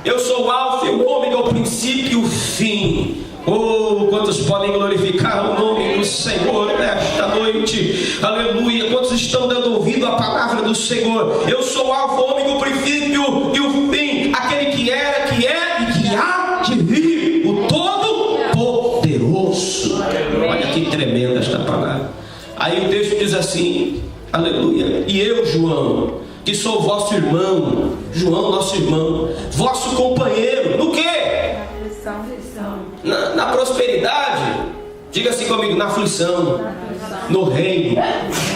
Eu sou o alfa e o ômega, o princípio e o fim. Oh, quantos podem glorificar o nome do Senhor nesta noite, aleluia. Quantos estão dando ouvido à palavra do Senhor? Eu sou o alfa, o ômega, o princípio e o fim, aquele que era, que é e que há de vir, o Todo-Poderoso. Olha que tremenda esta palavra. Aí o texto diz assim, aleluia: e eu, João, que sou vosso irmão, João, nosso irmão, vosso companheiro, no quê? Na prosperidade, diga assim comigo, na aflição, no reino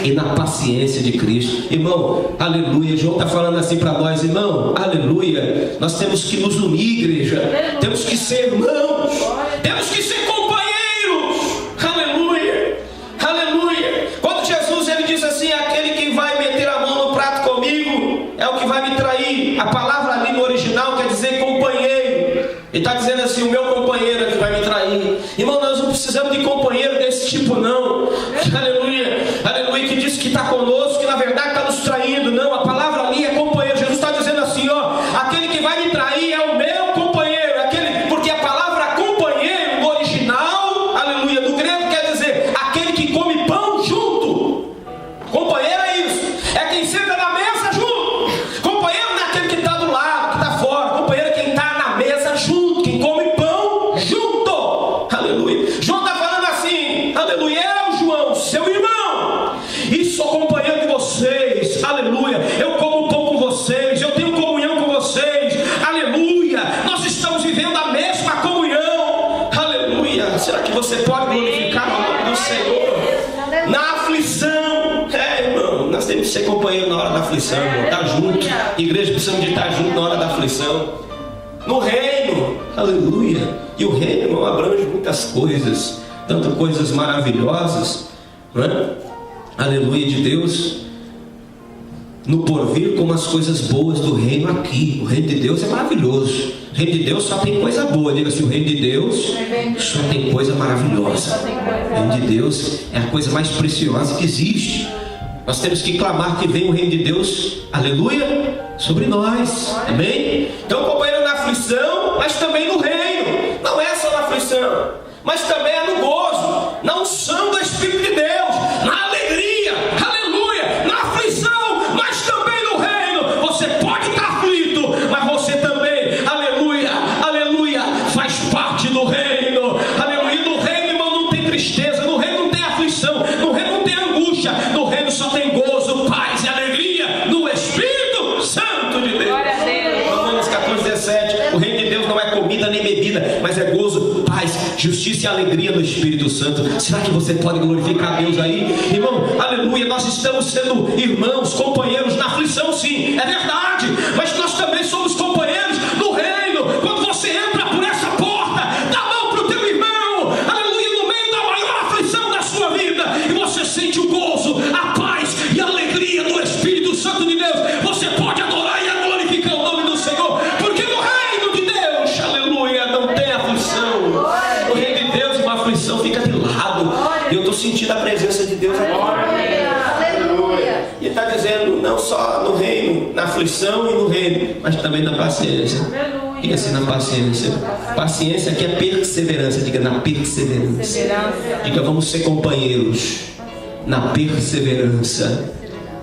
e na paciência de Cristo. Irmão, aleluia. João está falando assim para nós, irmão, aleluia. Nós temos que nos unir, igreja, temos que ser irmãos, temos que ser companheiros, aleluia, aleluia. Quando Jesus ele diz assim: aquele que vai meter a mão no prato comigo é o que vai me trair. A palavra ali no original quer dizer companheiro. Ele está dizendo assim: o meu companheiro é que vai me trair. Irmão, nós não precisamos de companheiro desse tipo não, aleluia, aleluia, que diz que está conosco, que na verdade está nos traindo. Não, a palavra ali é companheiro. Jesus está dizendo assim, ó, aquele que vai me trair é o meu companheiro, aquele, porque a palavra companheiro no original, aleluia, do grego quer dizer aquele que come pão junto. Companheiro é isso, é quem senta na mesa junto. Companheiro não é aquele que está do lado, que está fora. Companheiro é quem está na mesa junto, quem come pão junto, aleluia. João está falando assim, aleluia: eu, João, seu irmão, e sou companheiro de vocês, aleluia. Eu como pão com vocês, eu tenho comunhão com vocês, aleluia. Nós estamos vivendo a mesma comunhão, aleluia. Será que você pode glorificar o nome do Senhor na aflição? Irmão, nós temos que ser companheiro na hora da aflição, irmão. Estar junto, igreja precisa de estar junto na hora da aflição. No reino, aleluia. E o reino, irmão, abrange muitas coisas, tanto coisas maravilhosas, não é? Aleluia, de Deus no porvir, como as coisas boas do reino aqui. O reino de Deus é maravilhoso. O reino de Deus só tem coisa boa. Diga assim: o reino de Deus só tem coisa maravilhosa. O reino de Deus é a coisa mais preciosa que existe. Nós temos que clamar que venha o reino de Deus, aleluia, sobre nós, amém? Então, companheiro na aflição, mas também no reino. Não é só na aflição, mas também é no gozo, na unção do Espírito de Deus, na alegria, aleluia, na aflição, mas também no reino. Você pode estar aflito, mas você também, aleluia, aleluia, faz parte do reino, aleluia. No reino, irmão, não tem tristeza, no reino não tem aflição, no reino não tem angústia, no reino só tem gozo, paz e alegria no Espírito Santo de Deus. Romanos 14:17. O reino de Deus não é comida nem bebida, mas é gozo, paz, justiça e alegria no Espírito Santo. Será que você pode glorificar a Deus aí? Irmão, aleluia, nós estamos sendo irmãos, companheiros na aflição, sim, é verdade, mas nós também somos companheiros no reino. Quando você entra por essa porta, dá a mão para o teu irmão, aleluia, no meio da maior aflição da sua vida, e você sente o gozo, a paz e a alegria do Espírito Santo de Deus. Você pode adorar e glorificar o nome do Senhor, porque no reino de Deus, aleluia, não tem aflição. O reino de Deus, uma aflição fica de lado. E eu estou sentindo a presença de Deus agora. Aleluia. E está dizendo, não só no reino, na aflição e no reino, mas também na paciência. Diga assim, na paciência. Paciência aqui é perseverança. Diga, na perseverança. Diga, vamos ser companheiros na perseverança.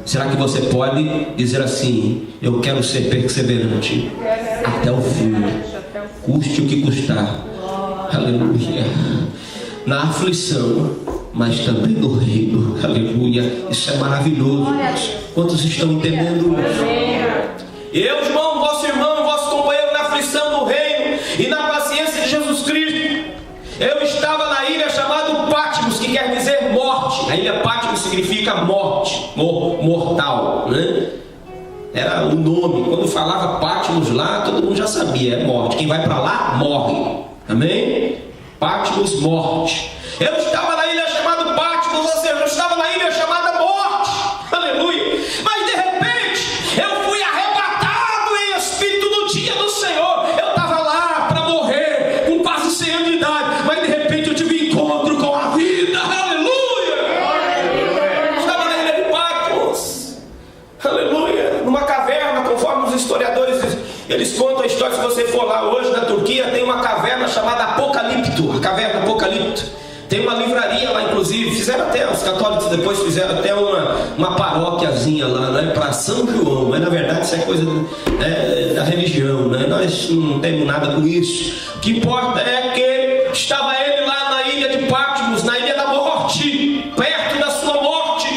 Será que você pode dizer assim: eu quero ser perseverante até o fim, custe o que custar, aleluia, na aflição, mas também no reino, aleluia. Isso é maravilhoso. Quantos estão entendendo? Eu, João, vosso irmão, vosso companheiro na aflição, no reino e na paciência de Jesus Cristo. Eu estava na ilha chamada Patmos, que quer dizer morte. A ilha Patmos significa morte, mortal, né? Era o nome. Quando falava Patmos lá, todo mundo já sabia, é morte. Quem vai para lá, morre. Amém? Patmos, morte. Eu estava na ilha chamada Patmos, ou seja, eu estava na ilha chamada morte. Aleluia. Mas de repente, eu fui arrebatado em espírito no dia do Senhor. Eu estava lá para morrer, com quase 100 anos de idade. Mas de repente eu tive encontro com a vida. Aleluia. Eu estava na ilha de Patmos. Aleluia. Numa caverna, conforme os historiadores eles contam a história. Se você for lá hoje na Turquia, tem uma caverna chamada Apocalipto, a caverna Apocalipto. Tem uma livraria lá, inclusive, fizeram até, os católicos depois fizeram até uma paróquiazinha lá, né, para São João, mas na verdade isso é coisa da religião, né? Nós não temos nada com isso. O que importa é que estava ele lá na ilha de Patmos, na ilha da morte, perto da sua morte,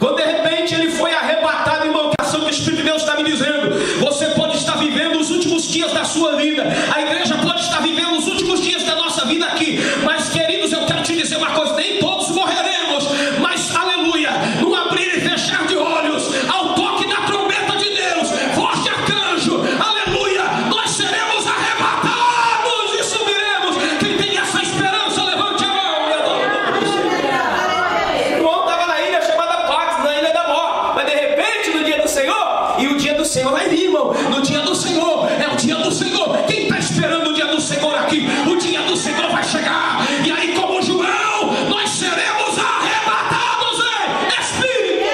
quando de repente ele foi arrebatado. Irmão, que a ação do Espírito de Deus está me dizendo: você pode estar vivendo os últimos dias da sua vida, a igreja pode estar vivendo os últimos dias da nossa vida aqui, mas queridos, eu quero te dizer uma coisa: nem todos morreremos, mas aleluia, no abrir e fechar de olhos, ao toque da trombeta de Deus, voz de arcanjo, aleluia, nós seremos arrebatados e subiremos. Quem tem essa esperança, levante a mão. O irmão estava na ilha chamada Patmos, na ilha da morte, mas de repente no dia do Senhor, e o dia do Senhor vai vir, irmão. No dia do Senhor, é o dia do Senhor. Quem está esperando o dia do Senhor aqui? O dia do Senhor vai chegar, e aí, como João, nós seremos arrebatados em espírito.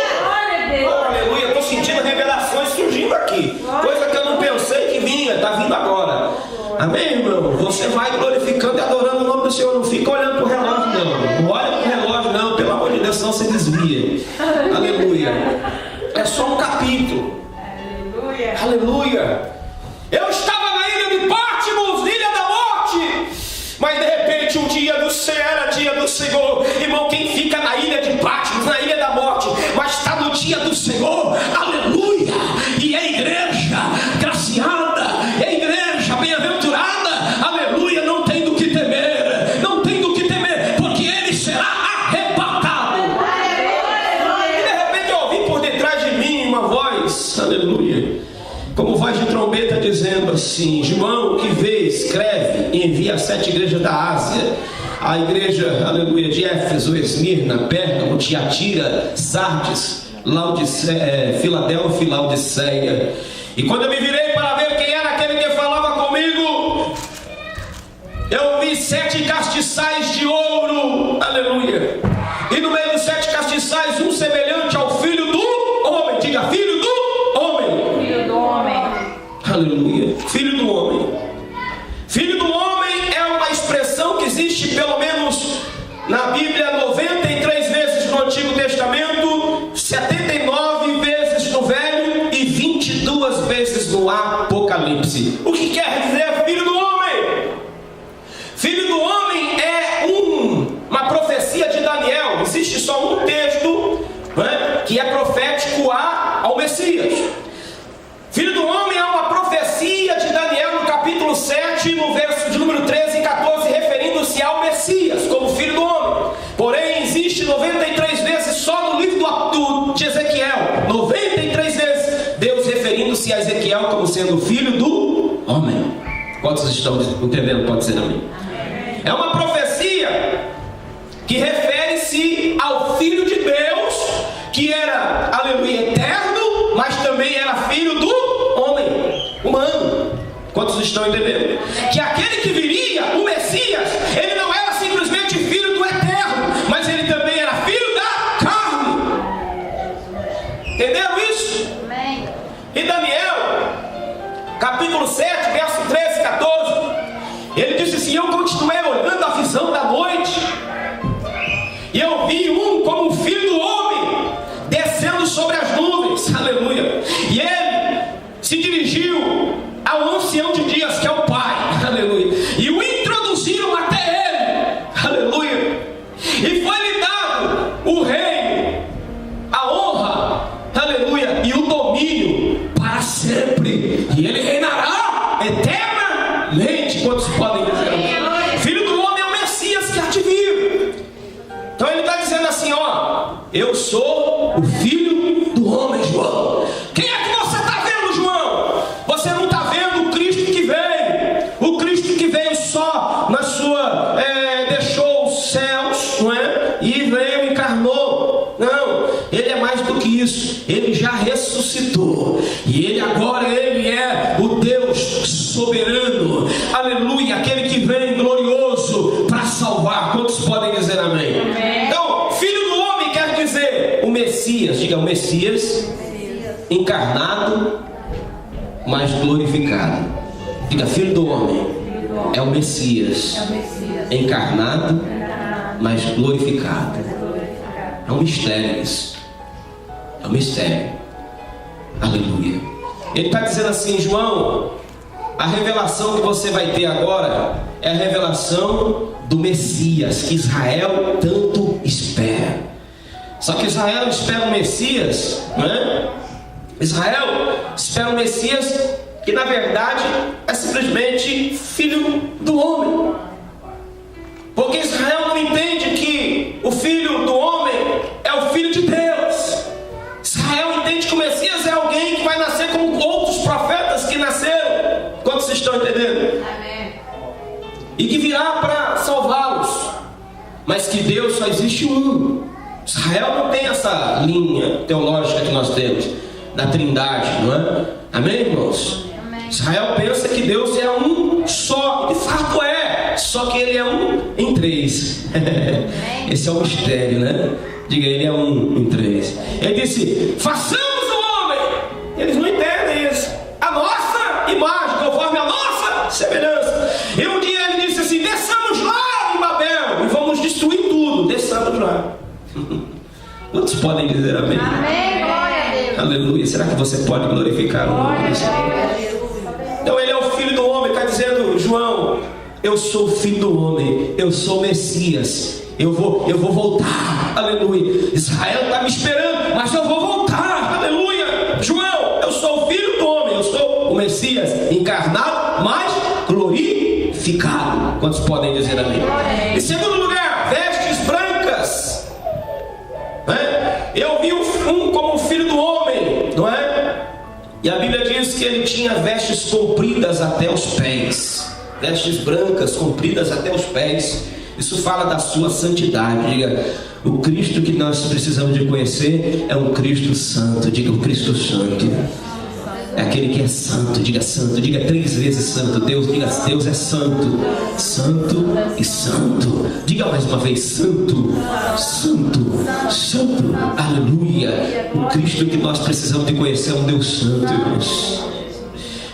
Aleluia, estou sentindo revelações surgindo aqui, coisa que eu não pensei que vinha, está vindo agora. Amém, irmão? Você vai glorificando e adorando o nome do Senhor. Não fica olhando para o relógio, não. Não olha para o relógio, não. Pelo amor de Deus, senão você desvia. Aleluia. É só um capítulo. Aleluia. Aleluia. Eu estava na ilha de Patmos, ilha da morte, mas de repente um dia do Senhor, era dia do Senhor. Irmão, quem fica na ilha de Patmos, na ilha da morte, mas está no dia do Senhor, aleluia, e é igreja graciada, é igreja bem-aventurada, aleluia, não tem do que temer, não tem do que temer, porque ele será arrebatado. E de repente eu ouvi por detrás de mim uma voz, aleluia, como voz de trombeta, dizendo assim: João, o que vê, escreve e envia às 7 igrejas da Ásia, a igreja, aleluia, de Éfeso, Esmirna, Pérgamo, Tiatira, Sardes, Filadélfia e Laodiceia. E quando eu me virei para ver quem era aquele que falava comigo, eu vi 7 castiçais de ouro, aleluia, e no meio dos 7 castiçais um semelhante ao filho do homem. Diga: filho do homem. Filho do homem. Aleluia. Filho do homem. Filho do homem é uma expressão que existe pelo menos na Bíblia 93 vezes no Antigo Testamento, 79 vezes no Velho e 22 vezes no Apocalipse. O que quer dizer filho do homem? Filho do homem é uma profecia de Daniel. Existe só um texto, né, que é profético ao Messias. Filho do homem é uma profecia de Daniel no capítulo 7, no verso de número 13 e 14, referindo-se ao Messias como filho do homem. Porém, existe 93 vezes só no livro de Ezequiel, 93 vezes Deus referindo-se a Ezequiel como sendo filho do homem. Quantos estão entendendo? Pode ser amém. É uma profecia que refere-se ao Filho de Deus, que era, aleluia, eterno, mas também era filho do homem, humano. Quantos estão entendendo? Que aquele que viria, o Messias, ele não era simplesmente filho do eterno, mas ele também era filho da carne. Entenderam isso? Amém. E Daniel, capítulo 7, verso 13 e 14, ele disse assim: eu continuei olhando a visão da noite, e eu vi como um filho do homem descendo sobre as nuvens, aleluia, e ele se dirigiu ao ancião de dias, que é o Pai, aleluia, e o introduziram até ele, aleluia, e foi-lhe dado o reino, a honra, aleluia, e o domínio para sempre, e ele reinará eternamente. Quantos podem dizer? Filho do homem é o Messias que há de vir. Então ele está dizendo assim, ó, eu sou o Filho do Homem, João. Quem é que você está vendo, João? Você não está vendo o Cristo que veio. O Cristo que veio só na sua... deixou os céus, não é? E veio e encarnou. Não, ele é mais do que isso. Ele já ressuscitou. E ele agora, ele é o Deus soberano. Aleluia, aquele que vem glorioso para salvar. Quantos podem dizer amém? Amém. Então, Filho do Homem quer dizer o Messias. Diga, o Messias encarnado, mas glorificado. Diga, Filho do Homem é o Messias encarnado, mas glorificado. É um mistério isso. É um mistério. Aleluia. Ele está dizendo assim, João, a revelação que você vai ter agora é a revelação do Messias que Israel tanto espera. Só que Israel espera um Messias, não é? Israel espera um Messias que na verdade é simplesmente filho do homem. Porque Israel não entende que o filho do homem é o filho de Deus. Israel entende que o Messias é alguém que vai nascer como outros profetas que nasceram. Quantos estão entendendo? Amém. E que virá para salvá-los. Mas que Deus só existe um. Israel não tem essa linha teológica que nós temos da Trindade, não é? Amém, irmãos? Amém. Israel pensa que Deus é um só. De fato é. Só que ele é um em três. Esse é o mistério, né? Diga, ele é um em três. Ele disse, façamos o homem. Eles não entendem isso. A nossa imagem, conforme a nossa semelhança. E um dia ele disse assim, desçamos lá em Babel e vamos destruir tudo. Desçamos lá. Quantos podem dizer amém? Amém, glória a Deus. Aleluia. Será que você pode glorificar o nome de Deus? Então ele é o Filho do Homem. Está dizendo, João, eu sou o Filho do Homem, eu sou o Messias, eu vou voltar, aleluia. Israel está me esperando, mas eu vou voltar, aleluia. João, eu sou o Filho do Homem, eu sou o Messias encarnado, mas glorificado. Quantos podem dizer amém? Em segundo lugar, vestes brancas, né? Eu vi um como o Filho do Homem, não é? E a Bíblia diz que ele tinha vestes compridas até os pés. Vestes brancas, compridas até os pés. Isso fala da sua santidade. Diga, o Cristo que nós precisamos de conhecer é um Cristo santo. Diga, o Cristo santo é aquele que é santo. Diga, santo. Diga 3 vezes santo. Deus, diga, Deus é santo. Santo e santo. Diga mais uma vez, santo, santo, santo. Aleluia. O Cristo que nós precisamos de conhecer é um Deus santo, irmãos.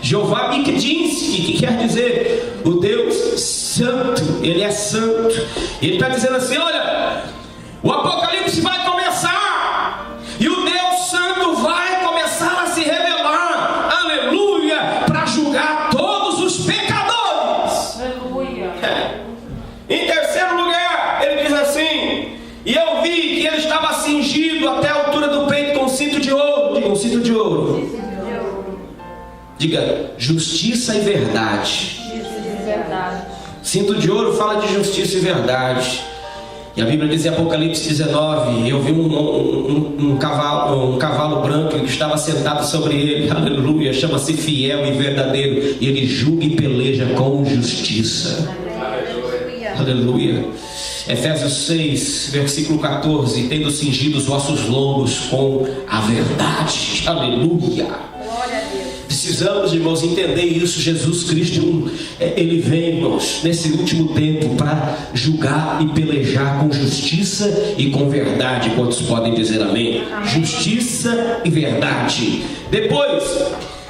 Jeová Mikdinsky, que quer dizer o Deus santo. Ele é santo. Ele está dizendo assim, olha, o Apocalipse vai começar e o Deus santo vai começar a se revelar, aleluia, para julgar todos os pecadores. Aleluia. Em terceiro lugar, ele diz assim, e eu vi que ele estava cingido até a altura do peito com um cinto de ouro. Diga, um cinto de ouro. Diga, justiça e verdade. Cinto de ouro fala de justiça e verdade. E a Bíblia diz em Apocalipse 19, eu vi um cavalo branco que estava sentado sobre ele, aleluia, chama-se fiel e verdadeiro, e ele julga e peleja com justiça. Aleluia. Efésios 6, versículo 14, tendo cingido os vossos lombos com a verdade. Aleluia. Precisamos, irmãos, entender isso. Jesus Cristo, ele vem, irmãos, nesse último tempo para julgar e pelejar com justiça e com verdade. Quantos podem dizer amém? Justiça e verdade. Depois,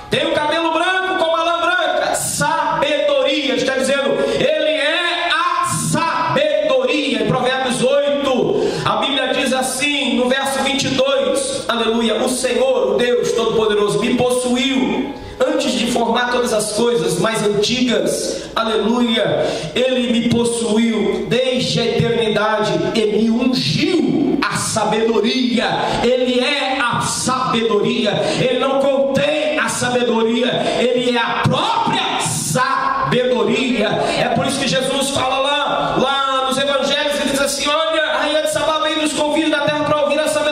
tem o cabelo branco como a lã branca, sabedoria. Está dizendo, ele é a sabedoria. Em Provérbios 8, a Bíblia diz assim, no verso 22, aleluia, o Senhor, o Deus Todo-Poderoso, me possuiu antes de formar todas as coisas mais antigas, aleluia. Ele me possuiu desde a eternidade e me ungiu a sabedoria. Ele é a sabedoria. Ele não contém a sabedoria, ele é a própria sabedoria. É por isso que Jesus fala lá nos evangelhos, ele diz assim, olha, a rainha de Sabá veio nos convida da terra para ouvir a sabedoria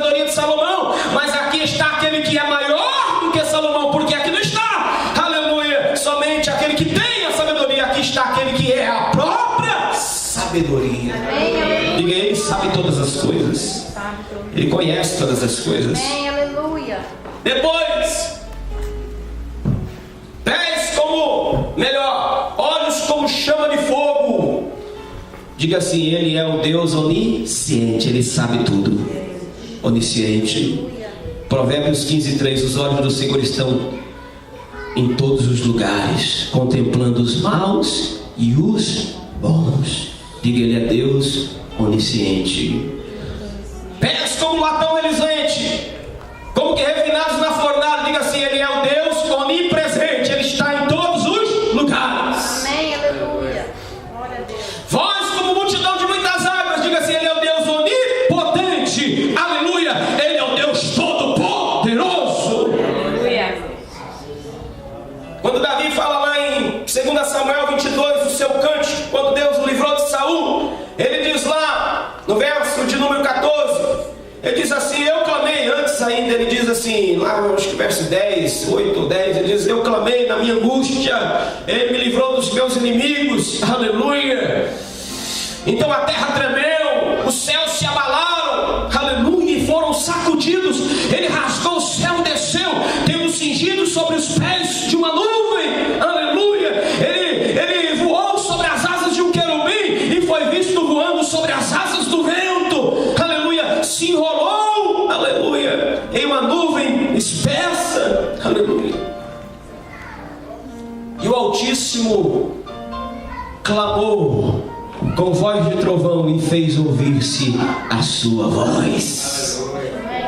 sabe todas as coisas. Ele conhece todas as coisas. Amém, aleluia. Depois, pés como, melhor, olhos como chama de fogo. Diga assim: Ele é o Deus onisciente, Ele sabe tudo. Onisciente. Provérbios 15:3. Os olhos do Senhor estão em todos os lugares, contemplando os maus e os bons. Diga: Ele é Deus onisciente. Pés como latão reluzente, como que refinados na fornalha. Diga assim: Ele é o Deus onipresente, Ele está em todos os lugares. Amém, aleluia. Glória a Deus. Voz como multidão de muitas águas. Diga assim: Ele é o Deus onipotente. Aleluia. Ele é o Deus todo-poderoso. Aleluia. Quando Davi fala lá em 2 Samuel 22, o seu cântico, quando Deus o livrou de Saul, ele diz lá no verso de número 14, ele diz assim: eu clamei, antes ainda ele diz assim, lá acho que verso 10, 8 ou 10, ele diz: eu clamei na minha angústia, Ele me livrou dos meus inimigos. Aleluia. Então a terra tremeu, os céus se abalaram, aleluia, e foram sacudidos. Ele rasgou o céu, desceu, tendo cingido sobre os pés de uma nuvem, aleluia. Ele voou sobre as asas de um querubim e foi visto voando sobre as asas do vento, aleluia. Se enrolou, aleluia, em uma nuvem espessa, aleluia. E o Altíssimo clamou com voz de trovão e fez ouvir-se a sua voz.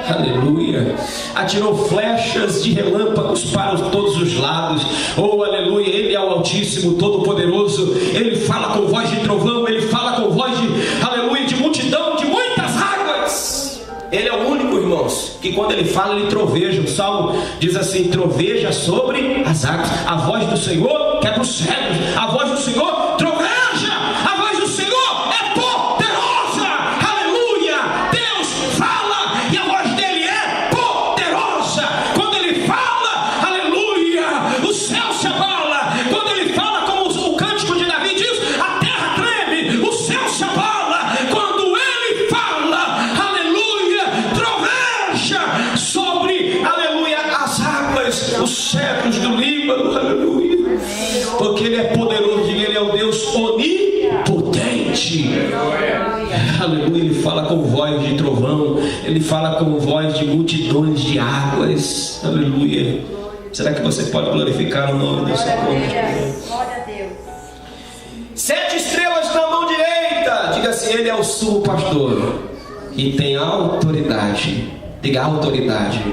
Aleluia. Atirou flechas de relâmpagos para todos os lados. Oh, aleluia. Ele é o Altíssimo, Todo-Poderoso. Ele fala com voz de trovão. Ele fala com voz de, aleluia, de multidão, de muitas águas. Ele é o único, irmãos, que quando ele fala, ele troveja. O Salmo diz assim: troveja sobre as águas. A voz do Senhor quebra os cedros. A voz do Senhor troveja. A voz do Senhor é poderosa. Aleluia. Deus fala e a voz dele é poderosa. Quando ele fala, aleluia, o céu se abala. Quando ele fala, como o cântico de Davi diz, a terra treme, o céu se abala. Quando ele fala, aleluia, troveja sobre, aleluia, as águas, os cedros do Líbano, aleluia. Porque ele é poderoso, ele é o Deus onipotente. Aleluia. Ele fala com voz de trovão, ele fala com voz de multidões de águas. Aleluia. Será que você pode glorificar o nome do Senhor? Glória a Deus. 7 estrelas na mão direita. Diga assim: Ele é o sumo pastor e tem autoridade. Diga: autoridade.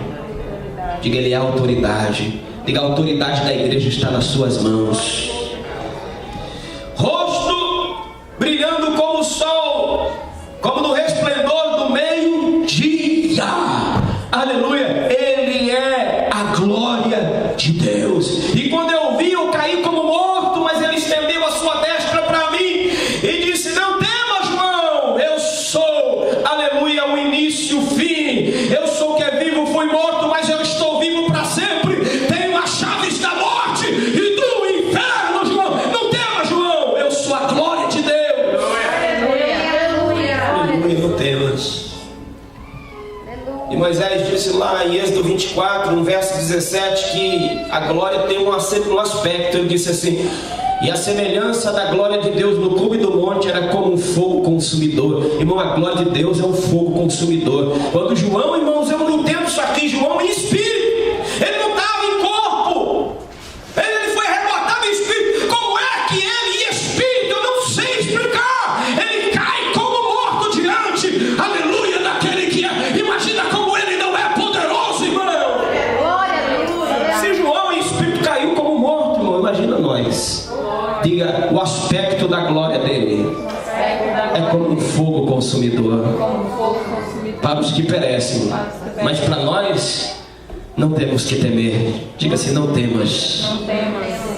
Diga: Ele é autoridade. Diga: a autoridade da igreja está nas suas mãos. Rosto brilhando como o sol, como no resplendor do meio-dia. Aleluia. Ele é a glória de Deus. E quando eu vi, eu caí como morto, mas ele estendeu a sua destra para mim e disse: não temas, João, eu sou, aleluia, o início e o fim. Eu sou o que é vivo, fui morto, mas eu estou vivo para sempre. Tenho as chaves da morte e do inferno, João. Não temas, João, eu sou a glória de Deus. Aleluia. Aleluia, não temas. E Moisés disse lá em Êxodo 24, no verso 17, que a glória tem um aspecto. Ele disse assim: e a semelhança da glória de Deus no cume do monte era como um fogo consumidor. Irmão, a glória de Deus é um fogo consumidor. Quando João, irmãos, eu não entendo isso aqui, João em espírito, ele não estava em corpo, ele foi arrebatado em espírito. Como é que ele em espírito, eu não sei explicar, ele cai como morto diante, aleluia, daquele que é. Imagina como ele não é poderoso, irmão. Glória a Deus. Se João em espírito caiu como morto, irmão, imagina nós. Diga: o aspecto da glória dele é como um fogo consumidor para os que perecem, mas para nós não temos que temer. Diga assim: não temas,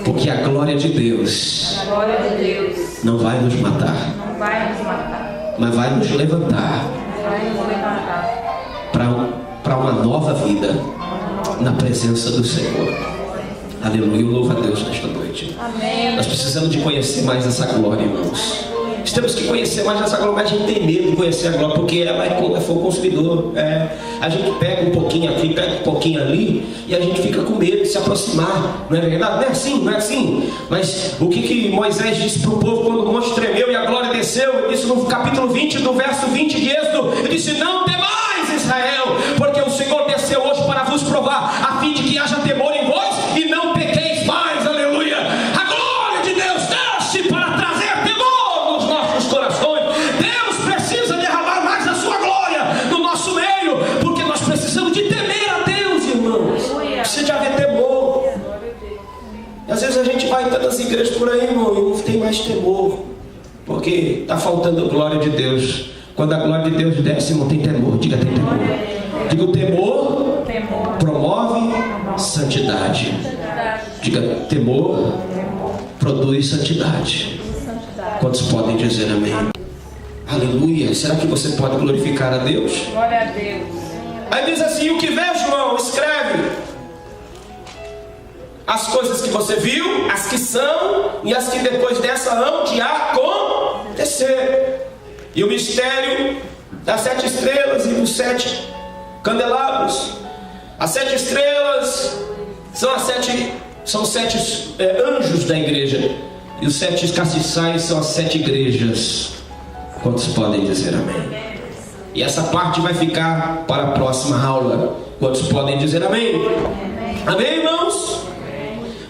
porque a glória de Deus não vai nos matar, mas vai nos levantar para uma nova vida na presença do Senhor. Aleluia, louva a Deus nesta noite. Amém. Nós precisamos de conhecer mais essa glória, irmãos. Nós temos que conhecer mais essa glória, mas a gente tem medo de conhecer a glória, porque ela é fogo consumidor. A gente pega um pouquinho aqui, pega um pouquinho ali, e a gente fica com medo de se aproximar. Não é verdade? Não é assim, não é assim. Mas o que Moisés disse para o povo quando o monte tremeu e a glória desceu? Isso no capítulo 20, do verso 20 de Êxodo. Ele disse: não temais, Israel, porque o Senhor desceu hoje para vos provar, a fim de que haja temor em vós e não pequeis mais. Aleluia! A glória de Deus desce para trazer temor nos nossos corações. Deus precisa derramar mais a sua glória no nosso meio, porque nós precisamos de temer a Deus, irmãos. Precisa de haver temor. E às vezes a gente vai em tantas igrejas por aí, irmão, e não tem mais temor, porque está faltando a glória de Deus. Quando a glória de Deus desce, não tem temor. Diga, tem temor. Diga, o temor promove santidade. Diga, temor produz santidade. Quantos podem dizer amém? Aleluia. Será que você pode glorificar a Deus? Glória a Deus. Aí diz assim: o que vê, João, escreve as coisas que você viu, as que são e as que depois dessa hão de acontecer. E o mistério das 7 estrelas e dos 7 candelabros. As 7 estrelas são 7 anjos da igreja. E os 7 castiçais são as 7 igrejas. Quantos podem dizer amém? E essa parte vai ficar para a próxima aula. Quantos podem dizer amém? Amém, irmãos?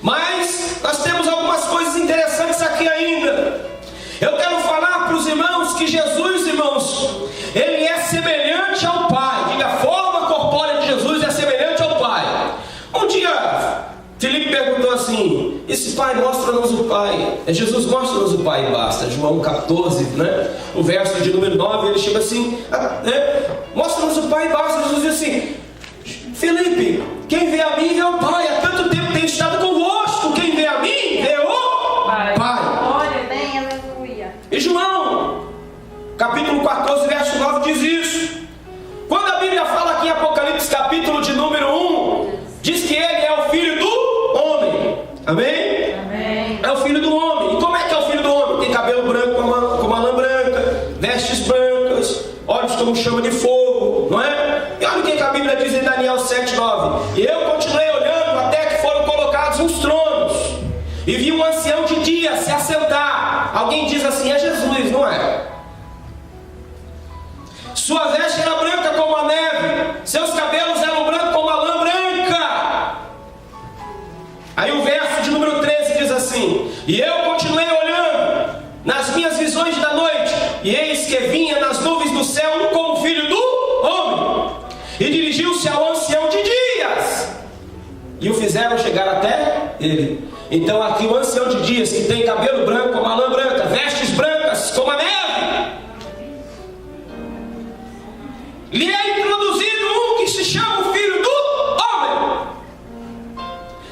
Mas nós temos algumas coisas interessantes aqui ainda. Eu quero falar para os irmãos que Jesus, irmãos, ele é semelhante ao Pai. Diga, a forma corpórea de Jesus é semelhante ao Pai. Um dia, Filipe perguntou assim: esse Pai, mostra-nos o Pai. Jesus, mostra-nos o Pai e basta. João 14, né? O verso de número 9, ele chega assim, mostra-nos o Pai e basta. Jesus diz assim: Filipe, quem vê a mim vê o Pai. Há tanto tempo tenho estado convosco. Quem vê a mim vê o Pai. E João, capítulo 14, verso 9 diz isso. Quando a Bíblia fala aqui em Apocalipse, capítulo de número 1, diz que ele é o filho do homem. Amém? Amém. É o filho do homem. E como é que é o filho do homem? Tem cabelo branco como a lã branca, vestes brancas, olhos como chama de fogo, não é? E olha o que a Bíblia diz em Daniel 7:9. E eu continuei olhando até que foram colocados uns tronos, e vi um ancião de dia se assentar. Alguém diz assim: é Jesus, não é? Sua veste era branca como a neve, seus cabelos eram brancos como a lã branca. Aí o verso de número 13 diz assim: e eu continuei olhando nas minhas visões da noite, e eis que vinha nas nuvens do céu como filho do homem, e dirigiu-se ao ancião de dias, e o fizeram chegar até ele. Então aqui o ancião de dias, que tem cabelo branco como a lã branca, vestes brancas como a neve, lhe é introduzido um que se chama o Filho do Homem.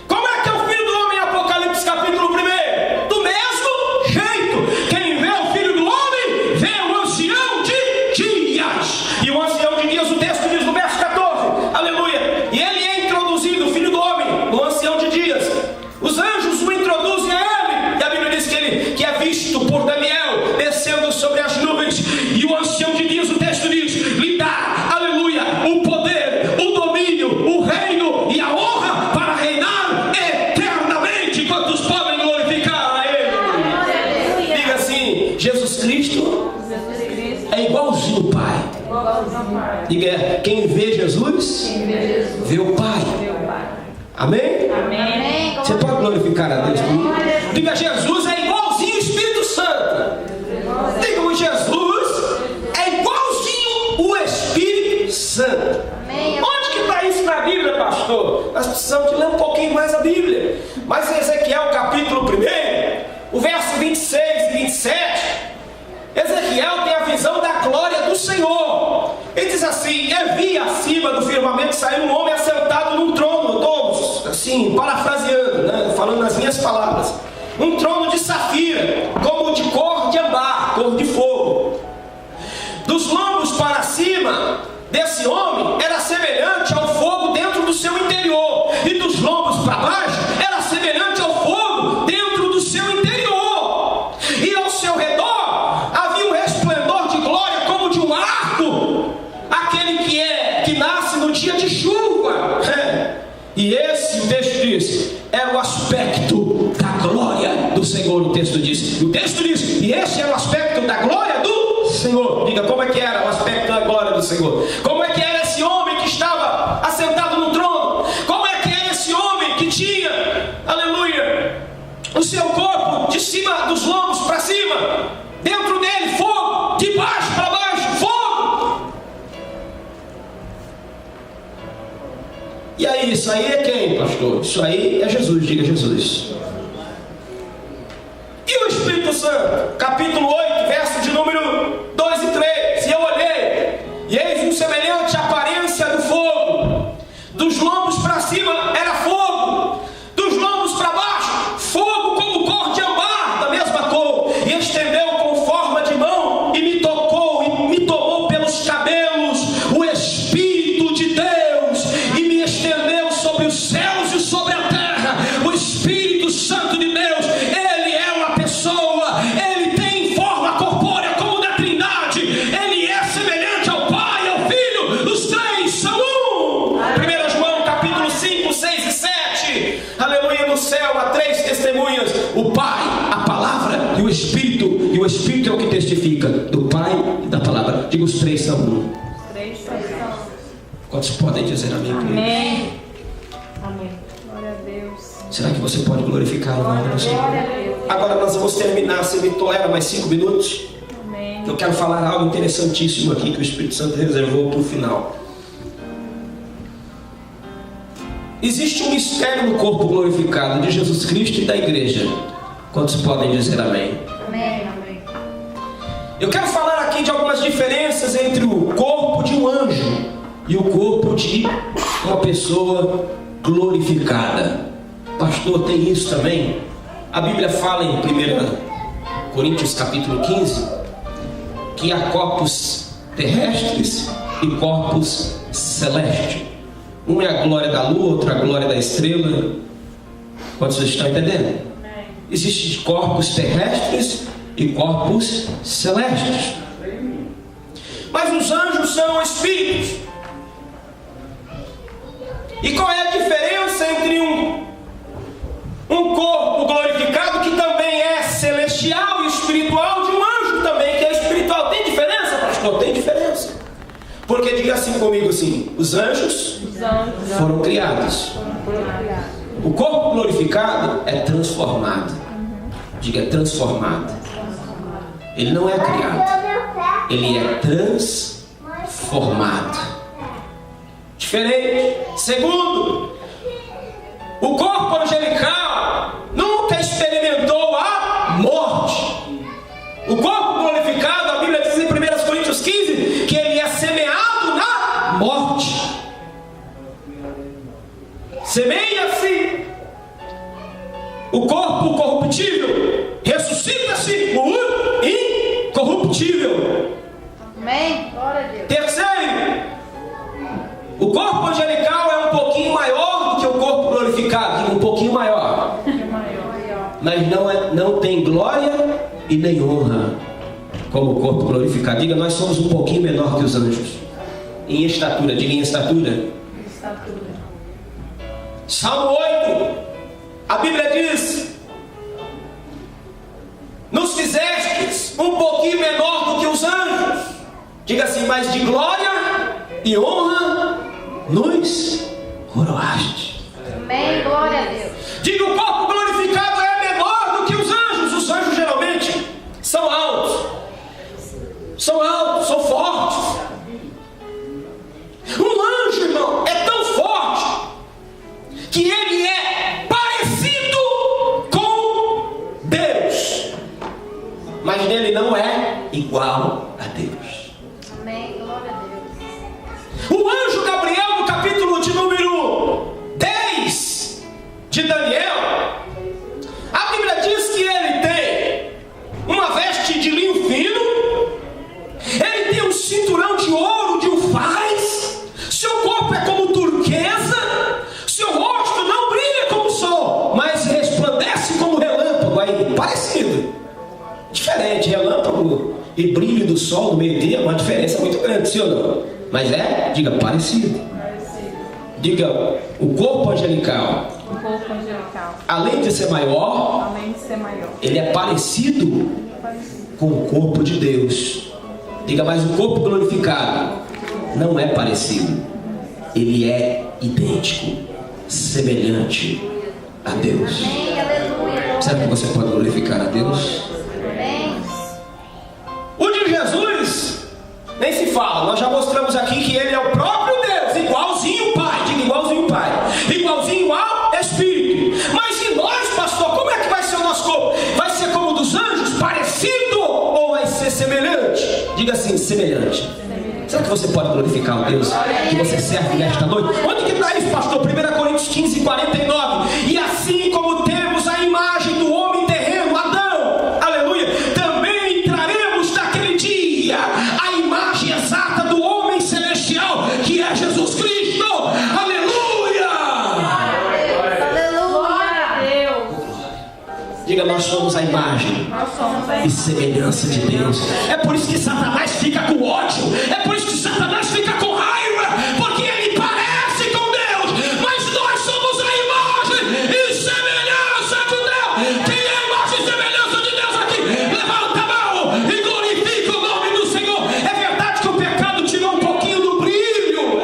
Como é que é o Filho do Homem em Apocalipse capítulo 1? Do mesmo jeito. Quem vê o Filho do Homem, vê o ancião de dias. E o ancião de dias, o texto diz no verso 14, aleluia, e ele é introduzido, o Filho do Homem, no ancião de dias. Os anjos o introduzem a ele, e a Bíblia diz que é visto por Daniel descendo sobre as nuvens, e o ancião de dias, o texto diz, lhe dá, aleluia, o poder, o domínio, o reino e a honra para reinar eternamente. Quantos podem glorificar a ele? Diga assim: Jesus Cristo é igualzinho o Pai. Diga, quem vê Jesus vê o Pai. Amém? Amém. Você pode glorificar a Deus comigo? Diga, Jesus é igualzinho o Espírito Santo. Diga, Jesus é igualzinho o Espírito Santo. Amém. Onde que está isso na Bíblia, pastor? Nós precisamos de ler um pouquinho mais a Bíblia. Mas em Ezequiel capítulo 1, o verso 26 e 27, Ezequiel tem a visão da glória do Senhor. Ele diz assim: e vi acima do firmamento sair um homem assentado num trono, todos, assim, parafraseando, né, falando nas minhas palavras, um trono de safira, como de cor de ambar, cor de fogo. Dos lombos para cima desse homem era semelhante ao fogo dentro do seu interior, e dos lombos para baixo era semelhante ao fogo dentro do seu interior, e ao seu redor diz? É o aspecto da glória do Senhor, o texto diz. O texto diz, e esse é o aspecto da glória do Senhor. Diga, como é que era o aspecto da glória do Senhor? Como é que era esse homem que estava assentado no trono? Como é que era esse homem que tinha, aleluia, o seu corpo de cima dos lombos para cima, dentro dele fogo, de baixo para baixo, fogo. E aí, isso aí é quem, pastor? Isso aí é Jesus, diga Jesus. E o Espírito Santo? Capítulo 8, verso de número 2 e 3. E eu olhei, e eis um semelhante à aparência do fogo. Dos lombos para cima era fogo, dos lombos para baixo, fogo como cor de ambar, da mesma cor. E estendeu com forma de mão, e me tocou, e me tomou pelos cabelos, o Espírito de Deus, e me estendeu sobre os céus e sobre a terra. O Espírito Santo de Deus, Ele é uma pessoa, Ele tem forma corpórea como da Trindade, Ele é semelhante ao Pai, ao Filho, os três são um. 1 João capítulo 5, 6 e 7. Aleluia, no céu há três testemunhas: o Pai, a Palavra e o Espírito. E o Espírito é o que testifica do Pai e da Palavra. Diga, os três são um. Quantos podem dizer amém? Amém. Amém. Glória a Deus. Será que você pode glorificar o nome do Senhor? Agora nós vamos terminar. Você me tolera mais 5 minutos? Amém. Eu quero falar algo interessantíssimo aqui que o Espírito Santo reservou para o final. Existe um mistério no corpo glorificado de Jesus Cristo e da igreja. Quantos podem dizer amém? Amém. Amém. Eu quero falar aqui de algumas diferenças entre o corpo de um anjo e o corpo de uma pessoa glorificada. Pastor, tem isso também? A Bíblia fala em 1 Coríntios capítulo 15 que há corpos terrestres e corpos celestes. Um é a glória da lua, outro é a glória da estrela. Quantos vocês estão entendendo? Existem corpos terrestres e corpos celestes. Mas os anjos são espíritos. E qual é a diferença entre um corpo glorificado, que também é celestial e espiritual, de um anjo também que é espiritual? Tem diferença, pastor? Tem diferença. Porque diga assim comigo assim: os anjos foram criados. O corpo glorificado é transformado. Diga, é transformado. Ele não é criado, ele é transformado. Diferente. Segundo, o corpo angelical nunca experimentou a morte. O corpo glorificado, a Bíblia diz em 1 Coríntios 15 que ele é semeado na morte. Semeia-se o corpo corruptível, ressuscita-se o incorruptível. Amém. Glória a Deus. Terceiro, o corpo angelical é um pouquinho maior do que o corpo glorificado, um pouquinho maior. Mas não tem glória e nem honra como o corpo glorificado. Diga, nós somos um pouquinho menor que os anjos em estatura. Diga, em estatura. Salmo 8, a Bíblia diz: nos fizestes um pouquinho menor do que os anjos. Diga assim, mas de glória e honra nos coroaste. Amém. Glória a Deus. Diga, o corpo glorificado é menor do que os anjos. Os anjos geralmente são altos, são fortes. Um anjo, irmão, é tão forte que ele é parecido com Deus, mas nele não é igual a Deus. Amém. Glória a Deus. O anjo Gabriel, no capítulo de número 10 de Daniel, a Bíblia diz que ele tem uma veste de linho fino, ele tem um cinturão de ouro, de ufaz, seu corpo é como turquesa, seu rosto não brilha como o sol, mas resplandece como relâmpago. Aí, parecido, diferente, relâmpago e brilho do sol no meio-dia, uma diferença muito grande, sim ou não? Mas diga, parecido. Diga, o corpo angelical O corpo angelical. Além de ser maior, ele é parecido com o corpo de Deus. Diga, mas o corpo glorificado não é parecido. Ele é idêntico, semelhante a Deus. Será que você pode glorificar a Deus? O de Jesus nem se fala. Nós já mostramos aqui que ele é o próprio Deus, igualzinho o Pai. Diga, igualzinho o Pai, igualzinho ao Espírito. Mas e nós, pastor, como é que vai ser o nosso corpo? Vai ser como o dos anjos, parecido, ou vai ser semelhante? Diga assim, semelhante. Será que você pode glorificar o Deus que você serve nesta noite? Onde que está isso, pastor? 1 Coríntios 15, 49. E assim como temos a imagem do homem terreno, Adão, aleluia, também traremos naquele dia a imagem exata do homem celestial, que é Jesus Cristo. Aleluia! Aleluia! Diga, nós somos a imagem e semelhança de Deus. É por isso que Satanás fica com ódio. É por isso que Satanás fica com raiva, porque ele parece com Deus, mas nós somos a imagem e semelhança de Deus. Quem é a imagem e semelhança de Deus aqui? Levanta a mão e glorifica o nome do Senhor. É verdade que o pecado tirou um pouquinho do brilho.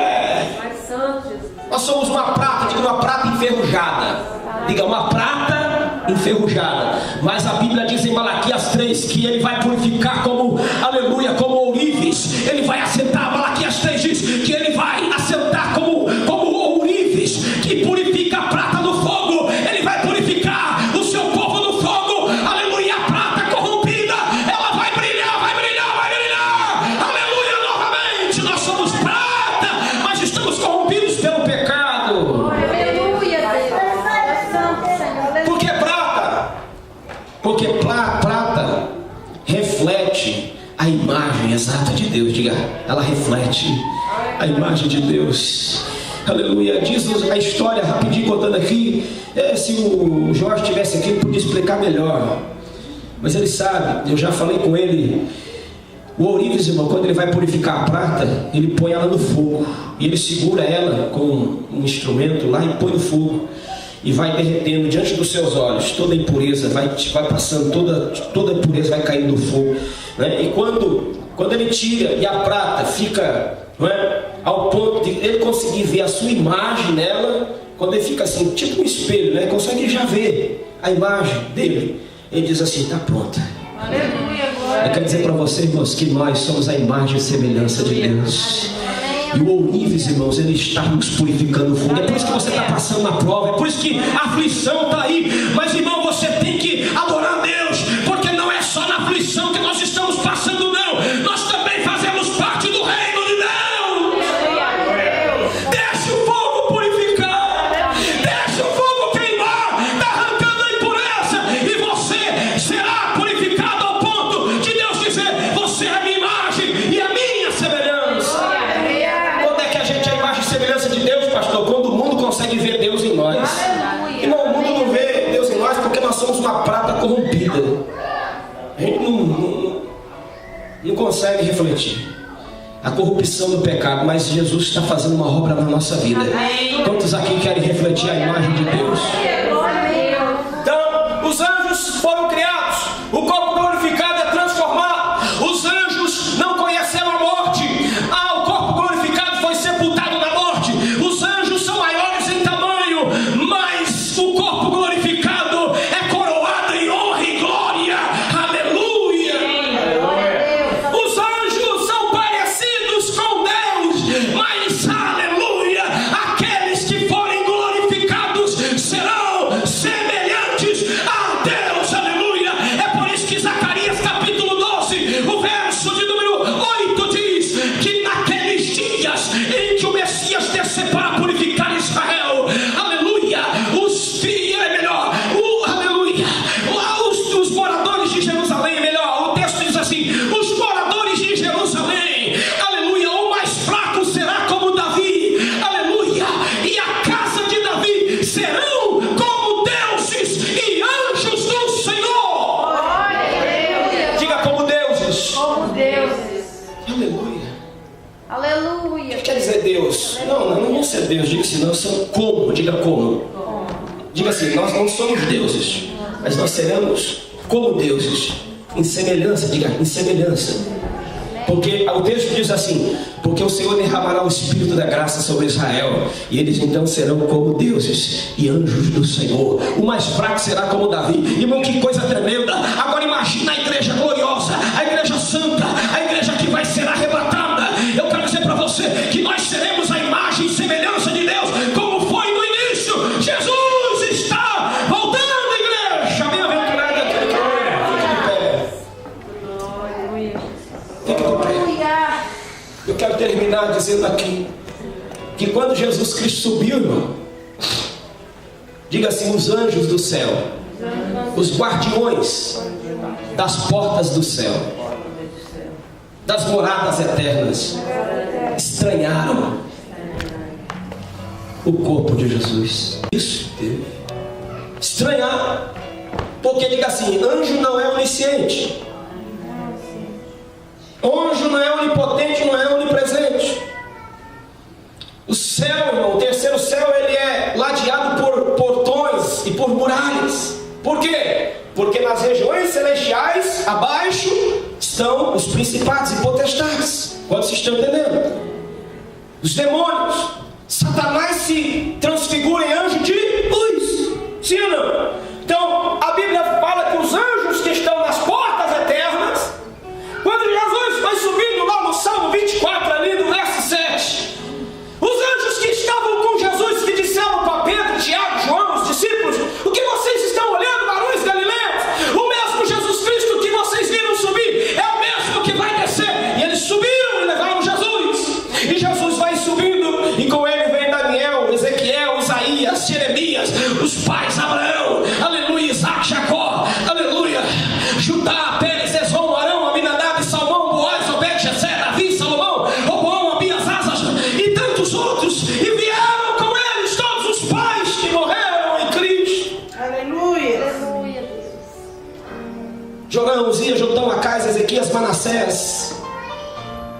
Nós somos uma prata, diga, uma prata enferrujada. Diga, uma prata enferrujada. Mas a Bíblia diz em Malaquias 3 que ele vai purificar como, aleluia, como ourives. Ele vai assentar, Malaquias 3 diz que ele vai assentar como ourives, que purifica a prata no fogo. Ele vai purificar o seu povo no fogo. Aleluia, a prata corrompida, ela vai brilhar, vai brilhar, vai brilhar. Aleluia, novamente. Nós somos prata, mas estamos corrompidos pelo pecado. Aleluia, Por que prata? Porque prata reflete a imagem exata de Deus. Diga, ela reflete a imagem de Deus. Aleluia. Diz a história, rapidinho contando aqui. Se o Jorge estivesse aqui, ele podia explicar melhor, mas ele sabe, eu já falei com ele. O ourives, irmão, quando ele vai purificar a prata, ele põe ela no fogo, e ele segura ela com um instrumento lá e põe no fogo, e vai derretendo diante dos seus olhos. Toda a impureza vai passando, toda a impureza vai caindo no fogo, né? E quando ele tira e a prata fica, não é, ao ponto de ele conseguir ver a sua imagem nela, quando ele fica assim, tipo um espelho, né? Consegue já ver a imagem dele, ele diz assim, está pronta. Aleluia. Eu quero dizer para vocês, irmãos, que nós somos a imagem e semelhança de Deus. E o ourives, irmãos, ele está nos purificando o fogo. É por isso que você está passando na prova. É por isso que a aflição está aí. Mas, irmão, você tem que adorar a Deus, porque não é só na aflição que nós estamos passando, não. Nós também fazemos parte do reino de Deus. Deixe o fogo purificar, deixe o fogo queimar, está arrancando a impureza, e você será purificado ao ponto de Deus dizer, você é a minha imagem e a minha semelhança. Quando é que a gente é a imagem e semelhança de Deus, pastor? Quando o mundo consegue ver Deus em nós. E não, o mundo não vê Deus em nós porque nós somos uma prata corrompida. A gente não consegue refletir a corrupção do pecado, mas Jesus está fazendo uma obra na nossa vida. Quantos aqui querem refletir a imagem de Deus? Então, os anjos foram criados, o corpo glorificado é transformado. Os anjos não conheceram a morte. O corpo glorificado foi sepultado na morte. Os anjos são maiores em tamanho, mas o corpo glorificado é coroado em honra e glória. Aleluia! Os anjos são parecidos com Deus, mas aleluia, aqueles que forem glorificados serão semelhantes a Deus. Aleluia! É por isso que Zacarias capítulo 12, o verso de número 8 diz que naqueles dias em que o Messias descer para purificar Israel, aleluia, os moradores de Jerusalém, o texto diz assim, os moradores de Jerusalém, aleluia, o mais fraco será como Davi, aleluia, e a casa de Davi serão como deuses e anjos do Senhor. Diga, como deuses. Como deuses. Aleluia. Aleluia. O que quer dizer Deus? Não vão ser Deus, diga assim, não, são como, diga como. Diga assim: nós não somos deuses, mas nós seremos como deuses, em semelhança. Diga, em semelhança. Porque o texto diz assim: porque o Senhor derramará o Espírito da graça sobre Israel, e eles então serão como deuses e anjos do Senhor. O mais fraco será como Davi. Irmão, que coisa tremenda. Agora imagina a igreja gloriosa, a igreja santa, a igreja que vai ser arrebatada. Eu quero dizer para você que nós seremos a imagem e semelhança de Deus, como foi no início. Jesus está voltando, igreja. Bem-aventurado aquele que crê. Fique de pé. Eu quero terminar dizendo aqui que quando Jesus Cristo subiu, irmão, diga assim: os anjos do céu, os guardiões das portas do céu, das moradas eternas, estranharam o corpo de Jesus. Isso teve. Estranharam. Porque diga assim: anjo não é onisciente, anjo não é onipotente, não é onipresente. O céu, irmão, o terceiro céu, ele é ladeado por portões e por muralhas. Por quê? Porque nas regiões celestiais, abaixo, estão os principados e potestades. Quantos estão entendendo? Os demônios. Satanás se transfigura em anjo de luz. Sim ou não? Então, a Bíblia fala que os anjos que estão nas portas eternas, quando Jesus foi subindo lá no Salmo 24, ali no verso 7, os anjos que estavam com Jesus, que disseram para Pedro, Tiago, João, os discípulos: o que vocês estão olhando, varões galileus? O mesmo Jesus Cristo que vocês viram subir é o mesmo que vai descer. E eles subiram e levaram Jesus. E Jesus vai subindo, e com ele vem Daniel, Ezequiel, Isaías, Jeremias, os pais Abraão, aleluia, Isaac, Jacó, aleluia, Judá, Pérez, Esrom, Arão, Aminadab, Salmão, Boaz, Obed, Jessé, Davi, Salomão, Roboão, Abias, Asas e tantos outros, e vieram com eles todos os pais que morreram em Cristo. Aleluia. Aleluia. Jorão, Uzias, Jotão, Acais, Ezequias, Manassés,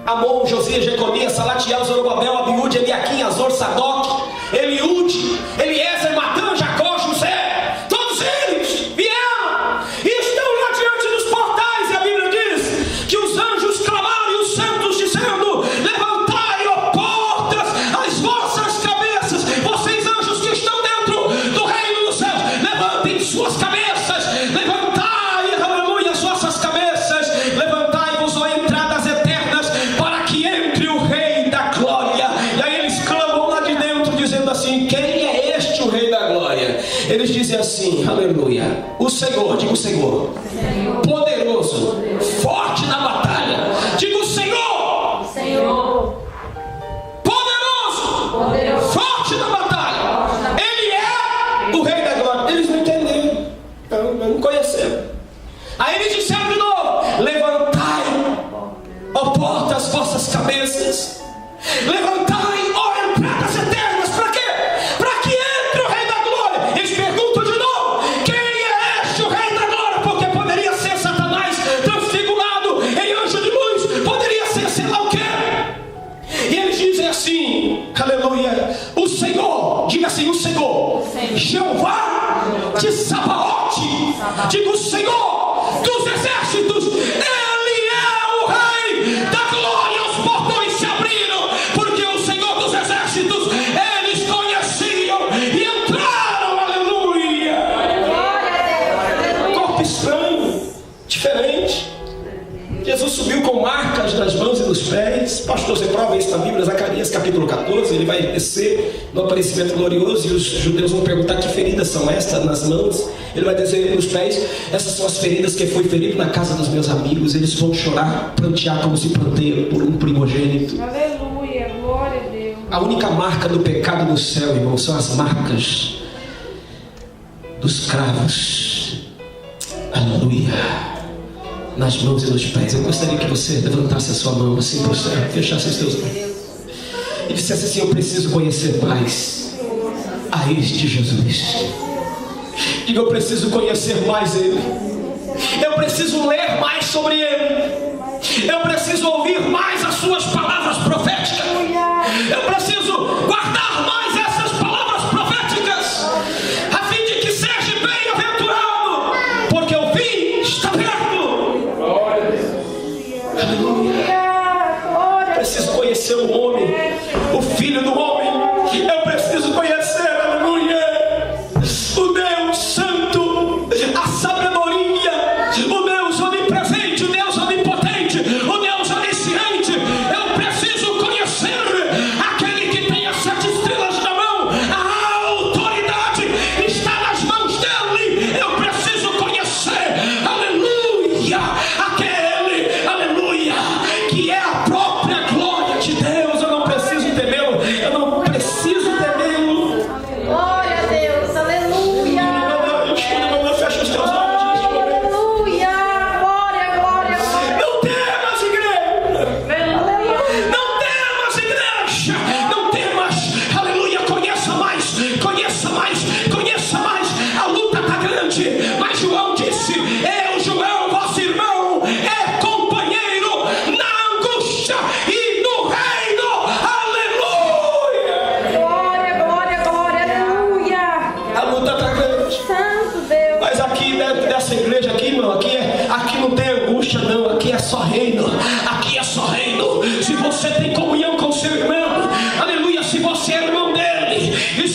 Amon, Josias, Jeconias, Salatiel, Zorobabel, Abiúde, Eliaquim, Azor, Sadoc, Eliúde, Eliezer, Matã, Jacó, José, todos eles vieram e estão lá diante dos portais. E a Bíblia diz que os anjos clamaram e os santos dizendo: levantai, ó portas, as vossas cabeças. Vocês anjos que estão dentro do reino dos céus, levantem suas cabeças, levantai, aleluia, as vossas cabeças, levantai-vos, ó entradas eternas, para que entre o Rei da Glória. E aí eles clamam lá de dentro, dizendo assim: quem é este o Rei da Glória? Eles dizem assim, aleluia: o Senhor, diga o Senhor, poderoso, forte na batalha. Diga o Senhor, poderoso, forte na batalha. Ele é o Rei da Glória. Eles não entenderam, não conheceram. Aí eles disseram de novo: levantai, ó portas, as vossas cabeças, levantai, ó entradas eternas. Para quê? Para que entre o Rei da Glória. Eles perguntam de novo: quem é este o Rei da Glória? Porque poderia ser Satanás transfigurado em anjo de luz, poderia ser sei lá o quê. E eles dizem assim, aleluia: o Senhor, diga assim: o Senhor, Jeová de Sabaote, diga o Senhor dos exércitos, Ele é o Rei da Glória. Os portões se abriram, porque o Senhor dos exércitos eles conheciam e entraram, aleluia. Corpo estranho, diferente. Jesus subiu com marcas nas mãos e nos pés. Pastor, você prova isso na Bíblia, Zacarias capítulo 14. Ele vai descer no aparecimento glorioso, e os judeus vão perguntar: que feridas são estas nas mãos? Ele vai dizer nos pés: essas são as feridas que foi ferido na casa dos meus amigos. Eles vão chorar, prantear como se planteia por um primogênito. Aleluia, glória a Deus. A única marca do pecado no céu, irmão, são as marcas dos cravos, aleluia, nas mãos e nos pés. Eu gostaria que você levantasse a sua mão assim para o céu, fechasse os teus olhos e dissesse assim: eu preciso conhecer mais a este Jesus. Diga: eu preciso conhecer mais Ele. Eu preciso ler mais sobre Ele. Eu preciso ouvir mais as suas palavras proféticas. Eu preciso guardar mais essas palavras proféticas, a fim de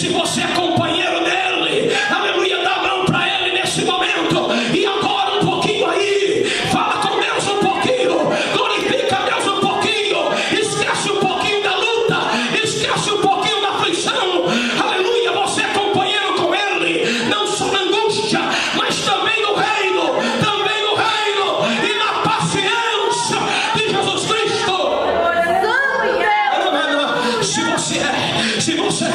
Se você é companheiro dele, aleluia, dá a mão para ele nesse momento e adora um pouquinho aí. Fala com Deus um pouquinho, glorifica Deus um pouquinho, esquece um pouquinho da luta, esquece um pouquinho da aflição. Aleluia, você é companheiro com ele, não só na angústia, mas também no reino e na paciência de Jesus Cristo. Se você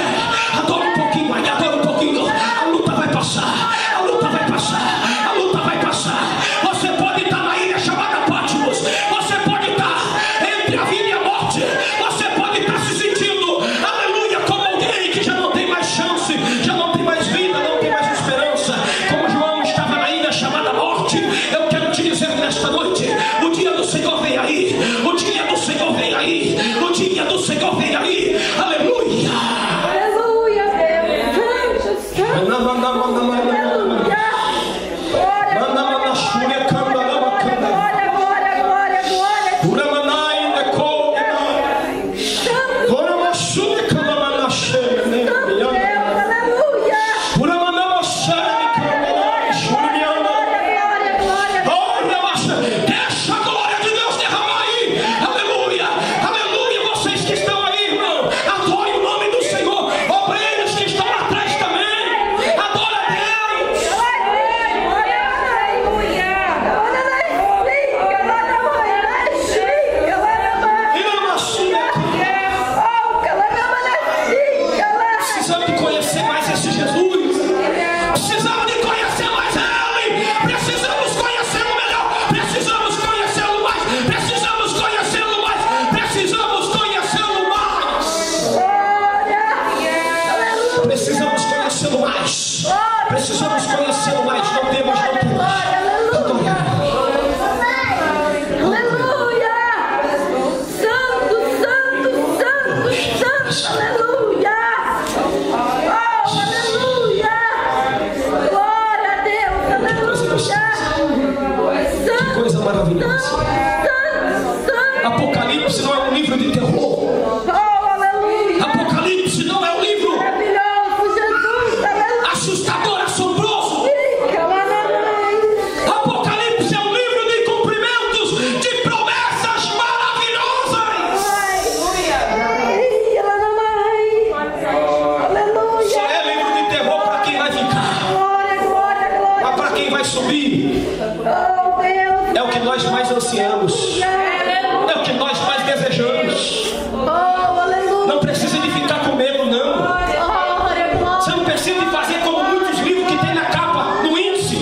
adora um pouquinho aí, adora um pouquinho, a luta vai passar, a luta vai passar, a luta vai passar. Você pode estar na ilha chamada Patmos, você pode estar entre a vida e a morte, você pode estar se sentindo, aleluia, como alguém que já não tem mais chance, já não tem mais vida, não tem mais esperança, como João estava na ilha chamada morte. Eu quero te dizer nesta noite, o dia do Senhor vem aí, o dia do Senhor vem aí, o dia do Senhor vem aí, aleluia. Aleluia, Deus. Deixa a glória de Deus derramar aí, aleluia, aleluia. Vocês que estão aí, irmão, adorem o nome do Senhor. Obreiros que estão lá atrás também, adora a Deus. Precisamos de conhecer mais esse Jesus, precisamos de conhecer mais Ele, precisamos conhecê-lo melhor, precisamos conhecê-lo mais, precisamos conhecê-lo mais, precisamos conhecê-lo mais, precisamos conhecê-lo mais, precisamos conhecê-lo mais. Não temos. Que coisa maravilhosa. Apocalipse não é um livro de terror. Apocalipse não é um livro assustador, assombroso. Apocalipse é um livro de cumprimentos, de promessas maravilhosas. Só é livro de terror para quem vai ficar, mas para quem vai subir, é o que nós mais ansiamos, é o que nós mais desejamos. Não precisa de ficar com medo, não. Você não precisa de fazer como muitos livros que tem na capa, no índice.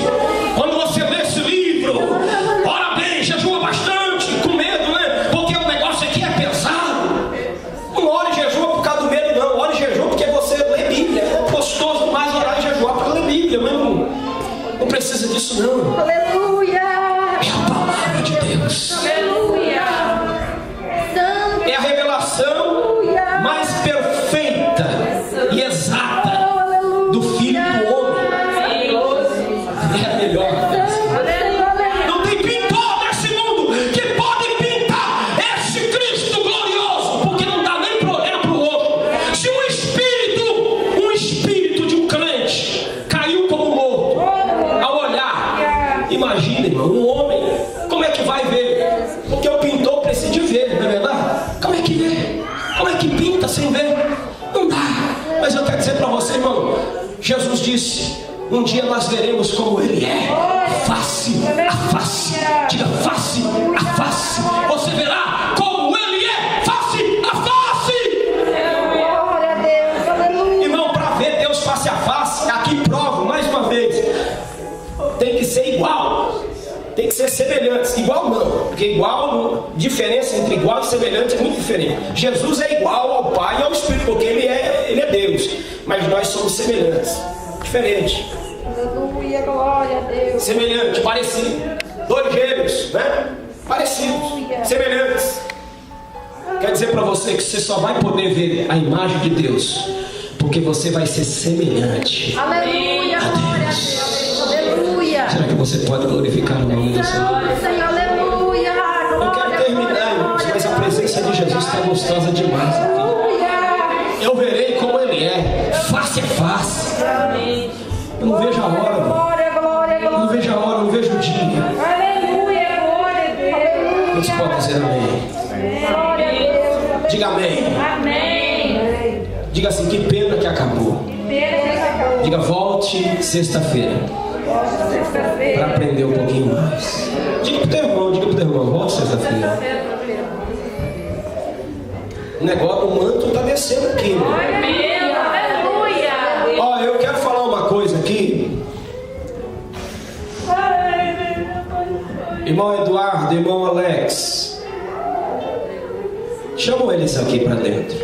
Quando você lê esse livro, ora bem, jejua bastante, com medo, né? Porque o negócio aqui é pesado. Não ora e jejua por causa do medo, não. Ora e jejua porque você lê Bíblia. É gostoso mais orar e jejuar para ler Bíblia, mesmo. Não precisa disso, não. Aleluia. É a palavra de Deus. Aleluia. É a revelação mais perfeita e exata do Filho do Homem. É a melhor. Não tem pintor nesse mundo que pode pintar esse Cristo glorioso, porque não dá nem para olhar para o outro. Se um espírito de um crente caiu como morto, ao olhar, imagina, irmão, um homem, como é que vai ver? Porque o pintor precisa de ver, não é verdade? Como é que vê? Como é que pinta sem ver? Não dá. Mas eu quero dizer para você, irmão, Jesus disse: um dia nós veremos como Ele é, face a face. Diga face a face. Você verá como Ele é, face a face. Glória a Deus. Aleluia. Irmão, para ver Deus face a face, aqui provo mais uma vez, tem que ser igual. Tem que ser semelhantes. Igual não, porque igual, diferença entre igual e semelhante é muito diferente. Jesus é igual ao Pai e ao Espírito, porque Ele é Deus, mas nós somos semelhantes, diferente. Aleluia, glória a Deus. Semelhante, parecido. Dois gêmeos, né? Parecidos, semelhantes. Quer dizer para você que você só vai poder ver a imagem de Deus porque você vai ser semelhante. Aleluia, glória a Deus. Aleluia. Será que você pode glorificar o nome do Senhor? Senhor, aleluia. Eu quero terminar, irmãos, mas a presença de Jesus está gostosa demais aqui. Eu verei como Ele é, face a Quantos podem dizer amém? Glória a Deus. Diga amém. Amém. Diga assim, que pena que acabou. Diga, volte sexta-feira para aprender um pouquinho mais. Diga pro teu irmão, volte sexta-feira. O negócio, o manto está descendo aqui, né? Aleluia. Ó, eu quero falar uma coisa aqui. Irmão Eduardo, irmão Alex, chamam eles aqui para dentro.